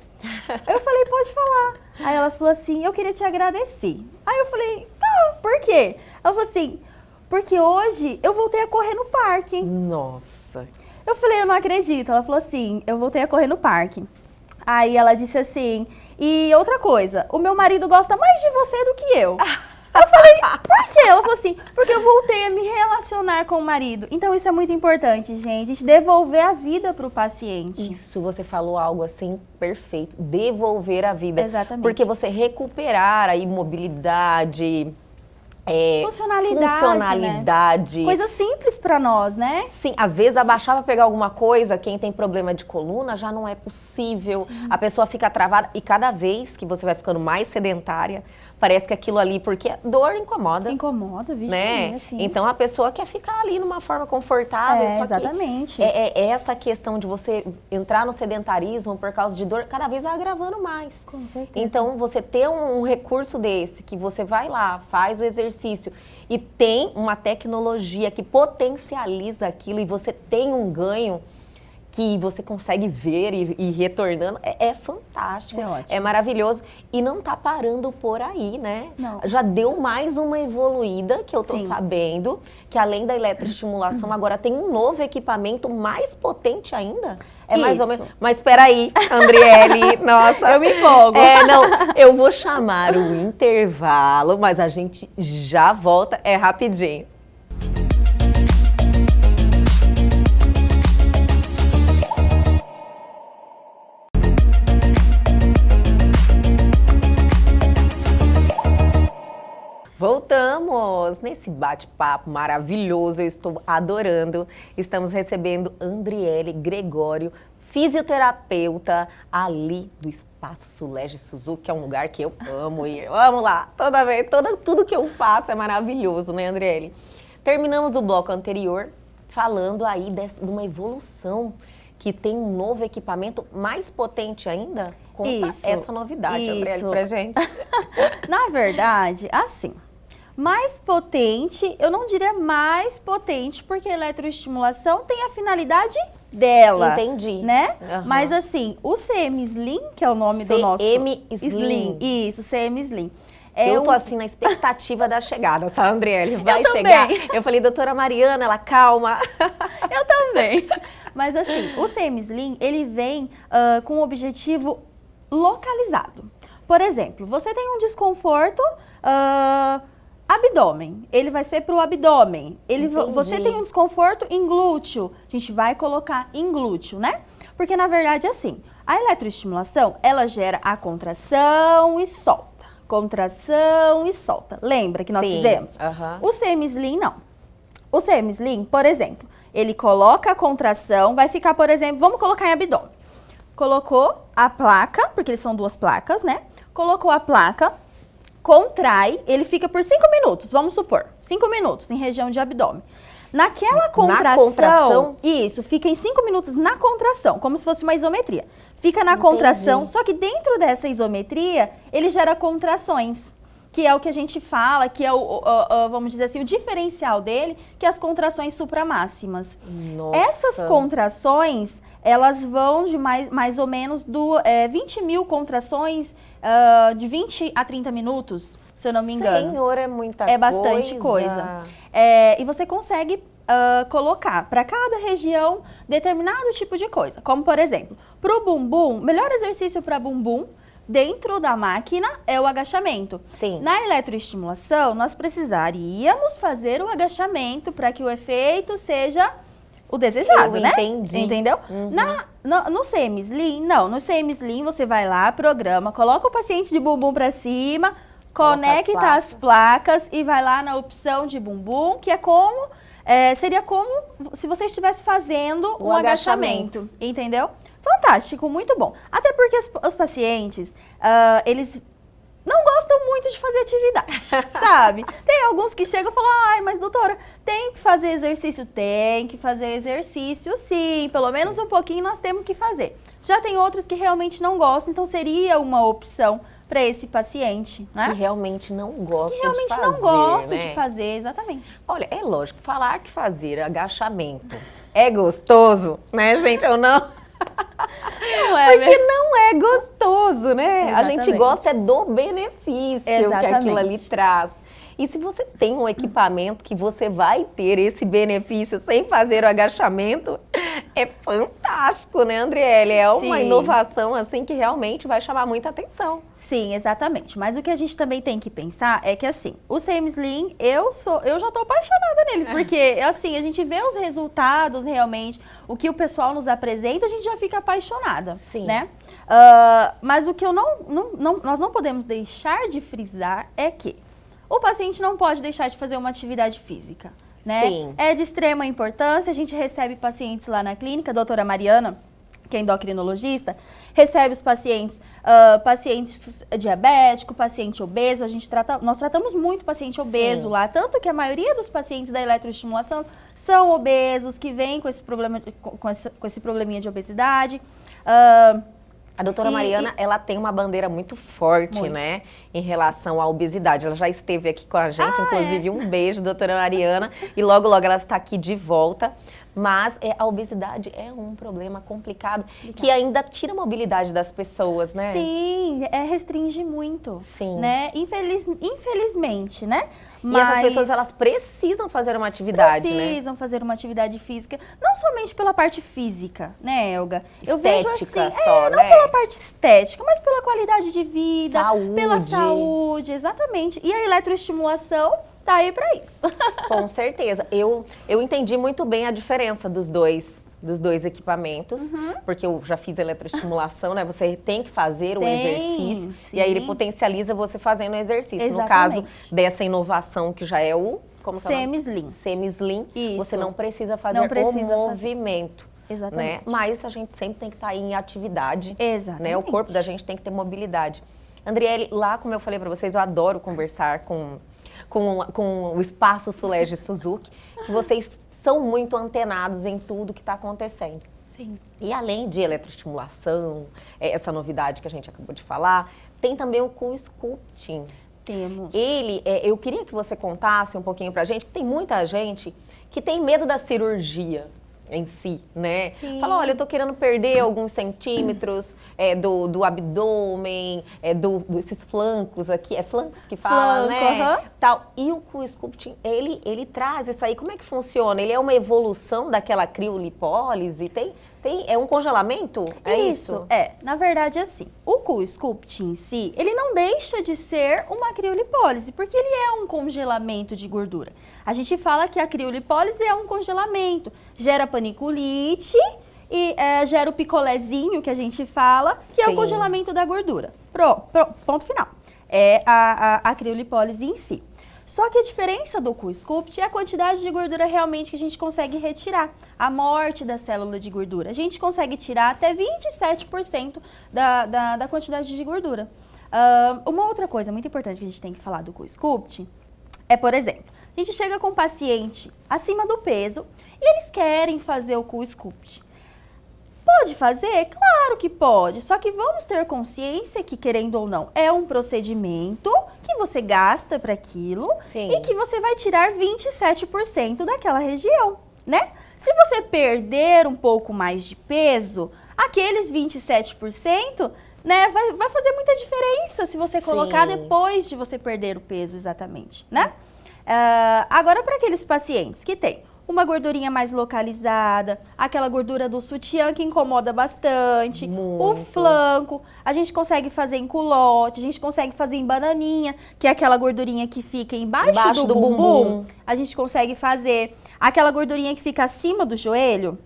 Eu falei, pode falar. Aí ela falou assim, eu queria te agradecer. Aí eu falei, por quê? Ela falou assim, porque hoje eu voltei a correr no parque. Nossa. Eu falei, eu não acredito. Ela falou assim, eu voltei a correr no parque. Aí ela disse assim, e outra coisa, o meu marido gosta mais de você do que eu. Eu falei, por quê? Ela falou assim, porque eu voltei a me relacionar com o marido. Então isso é muito importante, gente, a gente devolver a vida para o paciente. Isso, você falou algo assim perfeito, devolver a vida. Exatamente. Porque você recuperar a imobilidade, funcionalidade. Né? Coisa simples para nós, né? Sim, às vezes abaixar para pegar alguma coisa, quem tem problema de coluna já não é possível. Sim. A pessoa fica travada e cada vez que você vai ficando mais sedentária, parece que aquilo ali, porque dor incomoda. Incomoda, vixe, né? Assim. Então a pessoa quer ficar ali numa forma confortável. Só exatamente. Que é essa questão de você entrar no sedentarismo por causa de dor, cada vez vai agravando mais. Com certeza. Então você ter um recurso desse, que você vai lá, faz o exercício e tem uma tecnologia que potencializa aquilo e você tem um ganho que você consegue ver e ir retornando, é fantástico, é maravilhoso. E não tá parando por aí, né? Não. Já deu mais uma evoluída, que eu tô sabendo, que além da eletroestimulação, agora tem um novo equipamento mais potente ainda. É mais ou menos. Mas espera aí, Andriele, nossa. Eu me empolgo. Não, eu vou chamar o intervalo, mas a gente já volta, é rapidinho. Voltamos nesse bate-papo maravilhoso, eu estou adorando. Estamos recebendo Andriele Gregório, fisioterapeuta ali do Espaço Sulege Suzuki, que é um lugar que eu amo ir. Vamos lá, toda vez, tudo que eu faço é maravilhoso, né, Andriele? Terminamos o bloco anterior falando aí de uma evolução que tem um novo equipamento mais potente ainda. Conta essa novidade, Andriele, pra gente. Na verdade, assim, mais potente, eu não diria mais potente, porque a eletroestimulação tem a finalidade dela. Entendi. Né? Uhum. Mas assim, o CM Slim, que é o nome do nosso... CM Slim. Isso, CM Slim. Eu tô assim na expectativa da chegada, sabe, Andriele? Vai chegar. Eu falei, doutora Mariana, ela calma. Eu também. Mas assim, o CM Slim, ele vem com um objetivo localizado. Por exemplo, você tem um desconforto abdômen, ele vai ser para o abdômen. Você tem um desconforto em glúteo, a gente vai colocar em glúteo, né? Porque na verdade assim, a eletroestimulação, ela gera a contração e solta. contração e solta. Lembra que nós fizemos? O semi-slim, não. O semi-slim, por exemplo, ele coloca a contração, vai ficar, por exemplo, vamos colocar em abdômen. Colocou a placa, porque são 2 placas, né? Colocou a placa, contrai, ele fica por 5 minutos, vamos supor, 5 minutos em região de abdômen. Naquela contração, isso, fica em 5 minutos na contração, como se fosse uma isometria. Fica na contração, só que dentro dessa isometria, ele gera contrações, que é o que a gente fala, que é vamos dizer assim, o diferencial dele, que é as contrações supramáximas. Nossa. Essas contrações, elas vão de mais ou menos 20 mil contrações de 20 a 30 minutos, se eu não me engano. Senhor, é muita coisa. É bastante coisa. E você consegue colocar para cada região determinado tipo de coisa. Como, por exemplo, para o bumbum, melhor exercício para bumbum dentro da máquina é o agachamento. Sim. Na eletroestimulação, nós precisaríamos fazer o agachamento para que o efeito seja o desejado, né? Entendi. Entendeu? No semi-slim, não. No semi-slim, você vai lá, programa, coloca o paciente de bumbum para cima, conecta as placas e vai lá na opção de bumbum, que é como... seria como se você estivesse fazendo um agachamento, entendeu? Fantástico, muito bom. Até porque os pacientes, eles não gostam muito de fazer atividade, sabe? Tem alguns que chegam e falam, ai, mas doutora, tem que fazer exercício? Tem que fazer exercício, sim. Pelo menos um pouquinho nós temos que fazer. Já tem outros que realmente não gostam, então seria uma opção para esse paciente, né? Que realmente não gosta de fazer, Que realmente não gosta de fazer, exatamente. Olha, é lógico, falar que fazer agachamento é gostoso, né, gente, ou não? Não é, porque não é gostoso, né? Exatamente. A gente gosta do benefício que aquilo ali traz. E se você tem um equipamento que você vai ter esse benefício sem fazer o agachamento, é fantástico, né, Andriele? É uma inovação, assim, que realmente vai chamar muita atenção. Sim, exatamente. Mas o que a gente também tem que pensar é que, assim, o semi-slim, eu já tô apaixonada nele, porque, assim, a gente vê os resultados realmente, o que o pessoal nos apresenta, a gente já fica apaixonada, né? Mas o que nós não podemos deixar de frisar é que o paciente não pode deixar de fazer uma atividade física, né? Sim. É de extrema importância, a gente recebe pacientes lá na clínica, a doutora Mariana, que é endocrinologista, recebe os pacientes, pacientes diabéticos, paciente obeso, nós tratamos muito paciente obeso lá, tanto que a maioria dos pacientes da eletroestimulação são obesos, que vêm com esse problema, com esse probleminha de obesidade. A doutora Mariana, ela tem uma bandeira muito forte, né, em relação à obesidade. Ela já esteve aqui com a gente, inclusive um beijo, doutora Mariana, e logo, logo ela está aqui de volta. Mas a obesidade é um problema complicado, que ainda tira a mobilidade das pessoas, né? Sim, restringe muito, Sim. né? Infelizmente, né? E essas pessoas, elas precisam fazer uma atividade, né? Precisam fazer uma atividade física, não somente pela parte física, né, Elga? Eu vejo assim, só, não pela parte estética, mas pela qualidade de vida, pela saúde. Saúde, exatamente. E a eletroestimulação tá aí para isso. Com certeza. Eu entendi muito bem a diferença dos dois equipamentos, porque eu já fiz eletroestimulação, né? Você tem que fazer um exercício, e aí ele potencializa você fazendo o exercício. Exatamente. No caso dessa inovação, que já é o... Semi-slim. Semi-slim, você não precisa fazer o movimento. Exatamente. Né? Mas a gente sempre tem que estar em atividade. Exatamente. Né? O corpo da gente tem que ter mobilidade. Andriele, lá, como eu falei para vocês, eu adoro conversar com o Espaço Sulege Suzuki, que vocês são muito antenados em tudo que está acontecendo. Sim. E além de eletroestimulação, essa novidade que a gente acabou de falar, tem também o CoolSculpting. Temos. Eu queria que você contasse um pouquinho pra gente, que tem muita gente que tem medo da cirurgia em si, né? Sim. Fala, olha, eu tô querendo perder alguns centímetros do abdômen, desses flancos aqui, flancos que fala, né? Tal. E o CoolSculpting, ele traz isso aí, como é que funciona? Ele é uma evolução daquela criolipólise? É um congelamento? É isso? Na verdade, assim, o CoolSculpting em si, ele não deixa de ser uma criolipólise, porque ele é um congelamento de gordura. A gente fala que a criolipólise é um congelamento, gera paniculite e gera o picolézinho que a gente fala, que é o congelamento da gordura. Ponto final. é a criolipólise em si. Só que a diferença do CoolSculpt é a quantidade de gordura realmente que a gente consegue retirar. A morte da célula de gordura. A gente consegue tirar até 27% da quantidade de gordura. Uma outra coisa muito importante que a gente tem que falar do CoolSculpt é, por exemplo, a gente chega com um paciente acima do peso e eles querem fazer o CoolSculpt. Pode fazer? Claro que pode, só que vamos ter consciência que, querendo ou não, é um procedimento que você gasta para aquilo e que você vai tirar 27% daquela região, né? Se você perder um pouco mais de peso, aqueles 27%, né, vai fazer muita diferença se você colocar depois de você perder o peso, exatamente, né? Agora, para aqueles pacientes que têm uma gordurinha mais localizada, aquela gordura do sutiã que incomoda bastante, o flanco, a gente consegue fazer em culote, a gente consegue fazer em bananinha, que é aquela gordurinha que fica embaixo do bumbum. A gente consegue fazer aquela gordurinha que fica acima do joelho.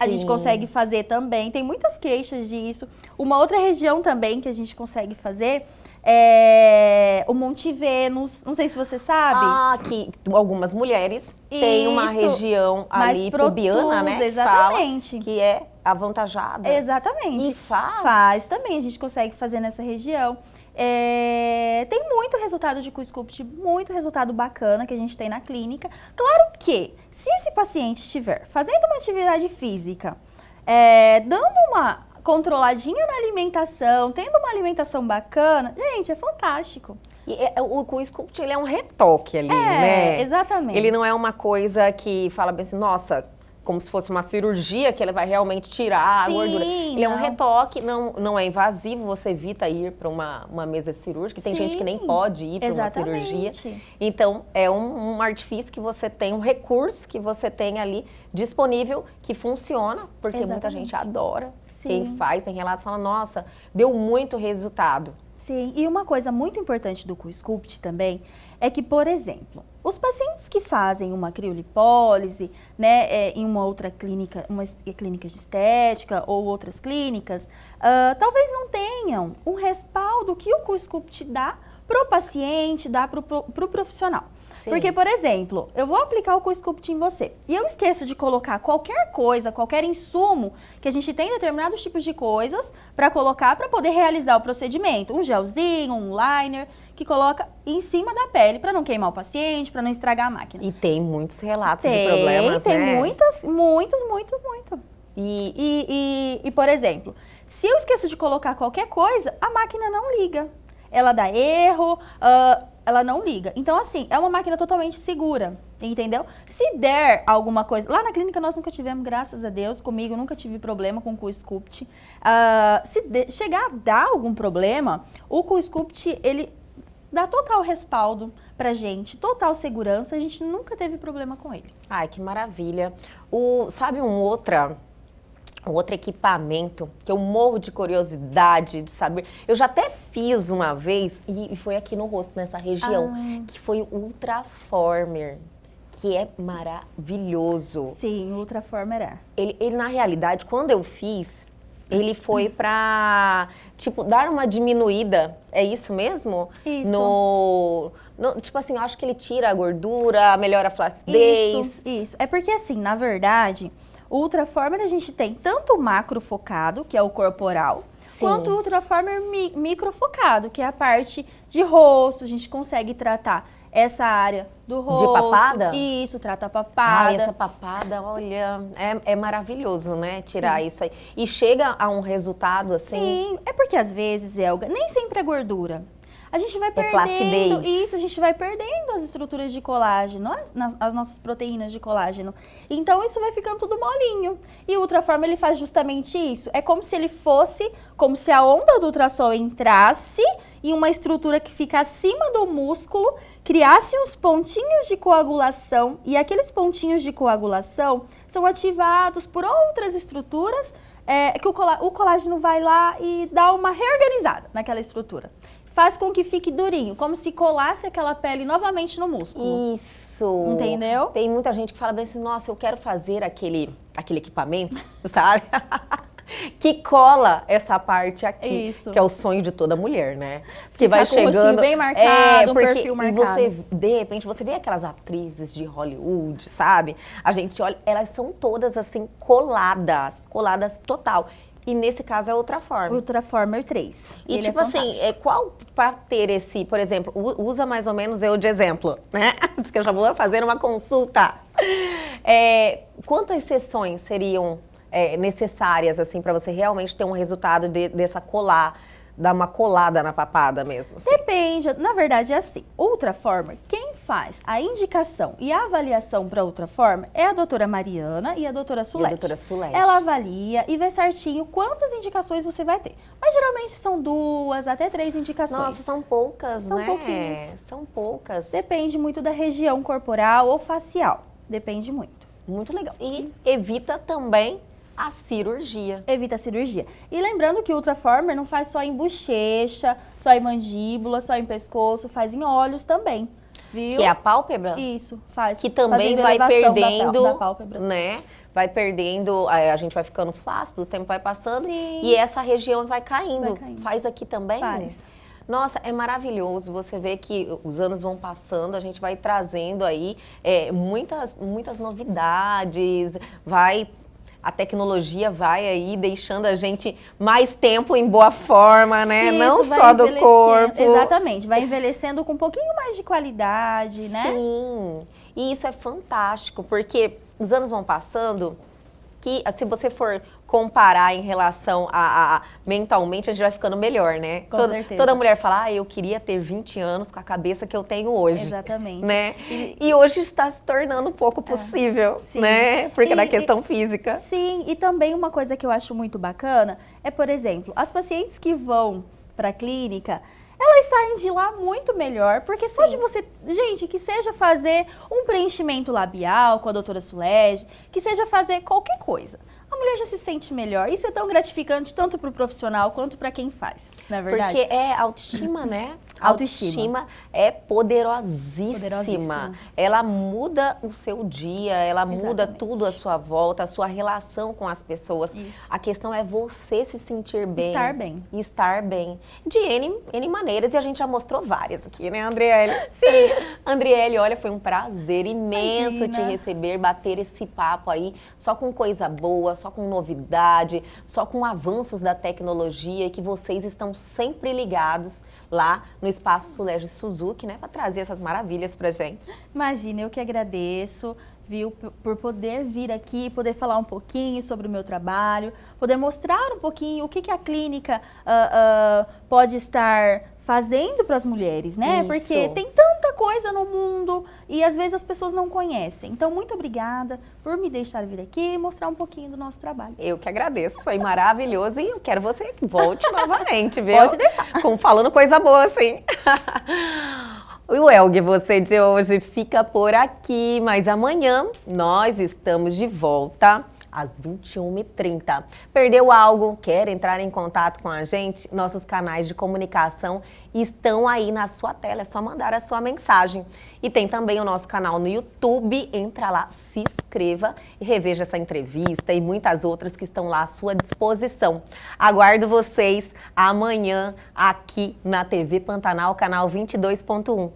A gente consegue fazer também, tem muitas queixas disso. Uma outra região também que a gente consegue fazer é o Monte Vênus, não sei se você sabe. Que algumas mulheres têm uma região ali pubiana, né? Exatamente. Que é avantajada. Exatamente. E faz? Faz também, a gente consegue fazer nessa região. Tem muito resultado de CoolSculpt, muito resultado bacana que a gente tem na clínica. Claro que, se esse paciente estiver fazendo uma atividade física, dando uma controladinha na alimentação, tendo uma alimentação bacana, gente, é fantástico. E o CoolSculpt, ele é um retoque ali, né? Exatamente. Ele não é uma coisa que fala bem assim, nossa, como se fosse uma cirurgia, que ele vai realmente tirar a gordura. Ele é um retoque, não é invasivo, você evita ir para uma mesa cirúrgica. Tem gente que nem pode ir para uma cirurgia. Então, é um artifício que você tem, um recurso que você tem ali disponível, que funciona, porque muita gente adora. Quem faz, tem relatos, fala, nossa, deu muito resultado. Sim, e uma coisa muito importante do CoolSculpt também é que, por exemplo, os pacientes que fazem uma criolipólise, né, em uma outra clínica, uma clínica de estética ou outras clínicas, talvez não tenham um respaldo que o CoolSculpt dá para o paciente, dá para o profissional. Porque, por exemplo, eu vou aplicar o CoolSculpt em você e eu esqueço de colocar qualquer coisa, qualquer insumo, que a gente tem determinados tipos de coisas para colocar para poder realizar o procedimento. Um gelzinho, um liner, que coloca em cima da pele para não queimar o paciente, para não estragar a máquina. E tem muitos relatos de problemas, tem né? Muito. E, por exemplo, se eu esqueço de colocar qualquer coisa, a máquina não liga. Ela dá erro, ela não liga. Então, assim, é uma máquina totalmente segura, entendeu? Se der alguma coisa... Lá na clínica nós nunca tivemos, graças a Deus, comigo nunca tive problema com o CoolSculpt. Se chegar a dar algum problema, o CoolSculpt, ele dá total respaldo pra gente, total segurança, a gente nunca teve problema com ele. Ai, que maravilha. Sabe um outro equipamento que eu morro de curiosidade de saber. Eu já até fiz uma vez, e foi aqui no rosto, nessa região, que foi o Ultraformer, que é maravilhoso. Sim, o Ultraformer é. Ele, na realidade, quando eu fiz, ele foi pra, tipo, dar uma diminuída, é isso mesmo? Isso. Tipo assim, eu acho que ele tira a gordura, melhora a flacidez. Isso. É porque, assim, na verdade... O Ultraformer a gente tem tanto o macro focado, que é o corporal, quanto o Ultraformer micro focado, que é a parte de rosto. A gente consegue tratar essa área do rosto. De papada? Isso, trata a papada. Ai, essa papada, olha, é maravilhoso, né? Tirar isso aí. E chega a um resultado assim? Sim, é porque às vezes, Elga, nem sempre é gordura. A gente vai perdendo, flacidez. a gente vai perdendo as estruturas de colágeno, as nossas proteínas de colágeno. Então, isso vai ficando tudo molinho. E o Ultraformer, ele faz justamente isso. É como se ele fosse, como se a onda do ultrassom entrasse em uma estrutura que fica acima do músculo, criasse uns pontinhos de coagulação, e aqueles pontinhos de coagulação são ativados por outras estruturas, que o colágeno vai lá e dá uma reorganizada naquela estrutura. Faz com que fique durinho, como se colasse aquela pele novamente no músculo. Isso. Entendeu? Tem muita gente que fala bem assim, nossa, eu quero fazer aquele equipamento, sabe? que cola essa parte aqui, Isso. que é o sonho de toda mulher, né? Que Ficar vai com o rostinho chegando bem marcado, um porque perfil e marcado. você, de repente, você vê aquelas atrizes de Hollywood, sabe? A gente olha, elas são todas assim coladas total. E nesse caso é outra forma. Ultraformer 3. E Ele tipo é assim, fantástico. qual para ter esse, por exemplo, usa mais ou menos eu de exemplo, né? Diz que eu já vou fazer uma consulta. Quantas sessões seriam necessárias assim para você realmente ter um resultado dessa dar uma colada na papada mesmo? Assim? Depende, na verdade é assim, Ultraformer, quem faz a indicação e a avaliação para Ultraformer é a doutora Mariana e a doutora Sulete. doutora Sulete. Ela avalia e vê certinho quantas indicações você vai ter. Mas geralmente são 2 até 3 indicações. Nossa, são poucas, São né? pouquinhas. São poucas. Depende muito da região corporal ou facial, depende muito. Muito legal. E evita também a cirurgia. Evita a cirurgia. E lembrando que o Ultraformer não faz só em bochecha, só em mandíbula, só em pescoço, faz em olhos também, viu? Que é a pálpebra? Isso, faz. Que também fazendo vai elevação perdendo, da pálpebra. né? Vai perdendo, a gente vai ficando flácido, o tempo vai passando Sim. e essa região vai caindo. Vai caindo. Faz aqui também? Faz. Nossa, é maravilhoso. Você vê que os anos vão passando, a gente vai trazendo aí muitas novidades, a tecnologia vai aí deixando a gente mais tempo em boa forma, né? Isso, Não vai só do envelhecendo. corpo. Exatamente, vai envelhecendo com um pouquinho mais de qualidade, né? Sim, e isso é fantástico, porque os anos vão passando, que se você for comparar em relação a mentalmente, a gente vai ficando melhor, né? Com certeza. Toda mulher fala, eu queria ter 20 anos com a cabeça que eu tenho hoje. Exatamente. Né? E hoje está se tornando um pouco possível, Sim. né? Porque na E- questão física. Sim, e também uma coisa que eu acho muito bacana é, por exemplo, as pacientes que vão para a clínica, elas saem de lá muito melhor, porque só de você, gente, que seja fazer um preenchimento labial com a doutora Sulege, que seja fazer qualquer coisa, a mulher já se sente melhor. Isso é tão gratificante tanto para o profissional quanto para quem faz, não é verdade? Porque é autoestima, né? Autoestima. Autoestima é poderosíssima. Poderosíssima. Ela muda o seu dia, ela muda Exatamente. tudo à sua volta, a sua relação com as pessoas. Isso. A questão é você se sentir bem. Estar bem. Estar bem. De N maneiras, e a gente já mostrou várias aqui, né, Andriele? Sim. Andriele, olha, foi um prazer imenso te Imagina. receber, bater esse papo aí, só com coisa boa, só com novidade, só com avanços da tecnologia, e que vocês estão sempre ligados lá no Espaço Sulege Suzuki, né, para trazer essas maravilhas pra gente. Imagina, eu que agradeço, viu, por poder vir aqui, poder falar um pouquinho sobre o meu trabalho, poder mostrar um pouquinho o que a clínica pode estar fazendo para as mulheres, né? Isso. Porque tem tanta coisa no mundo e às vezes as pessoas não conhecem. Então, muito obrigada por me deixar vir aqui e mostrar um pouquinho do nosso trabalho. Eu que agradeço, foi maravilhoso e eu quero você que volte novamente, viu? Pode deixar. Falando coisa boa, assim. O Elgue, você de hoje fica por aqui, mas amanhã nós estamos de volta às 21h30. Perdeu algo? Quer entrar em contato com a gente? Nossos canais de comunicação estão aí na sua tela, é só mandar a sua mensagem. E tem também o nosso canal no YouTube, entra lá, se inscreva e reveja essa entrevista e muitas outras que estão lá à sua disposição. Aguardo vocês amanhã aqui na TV Pantanal, canal 22.1.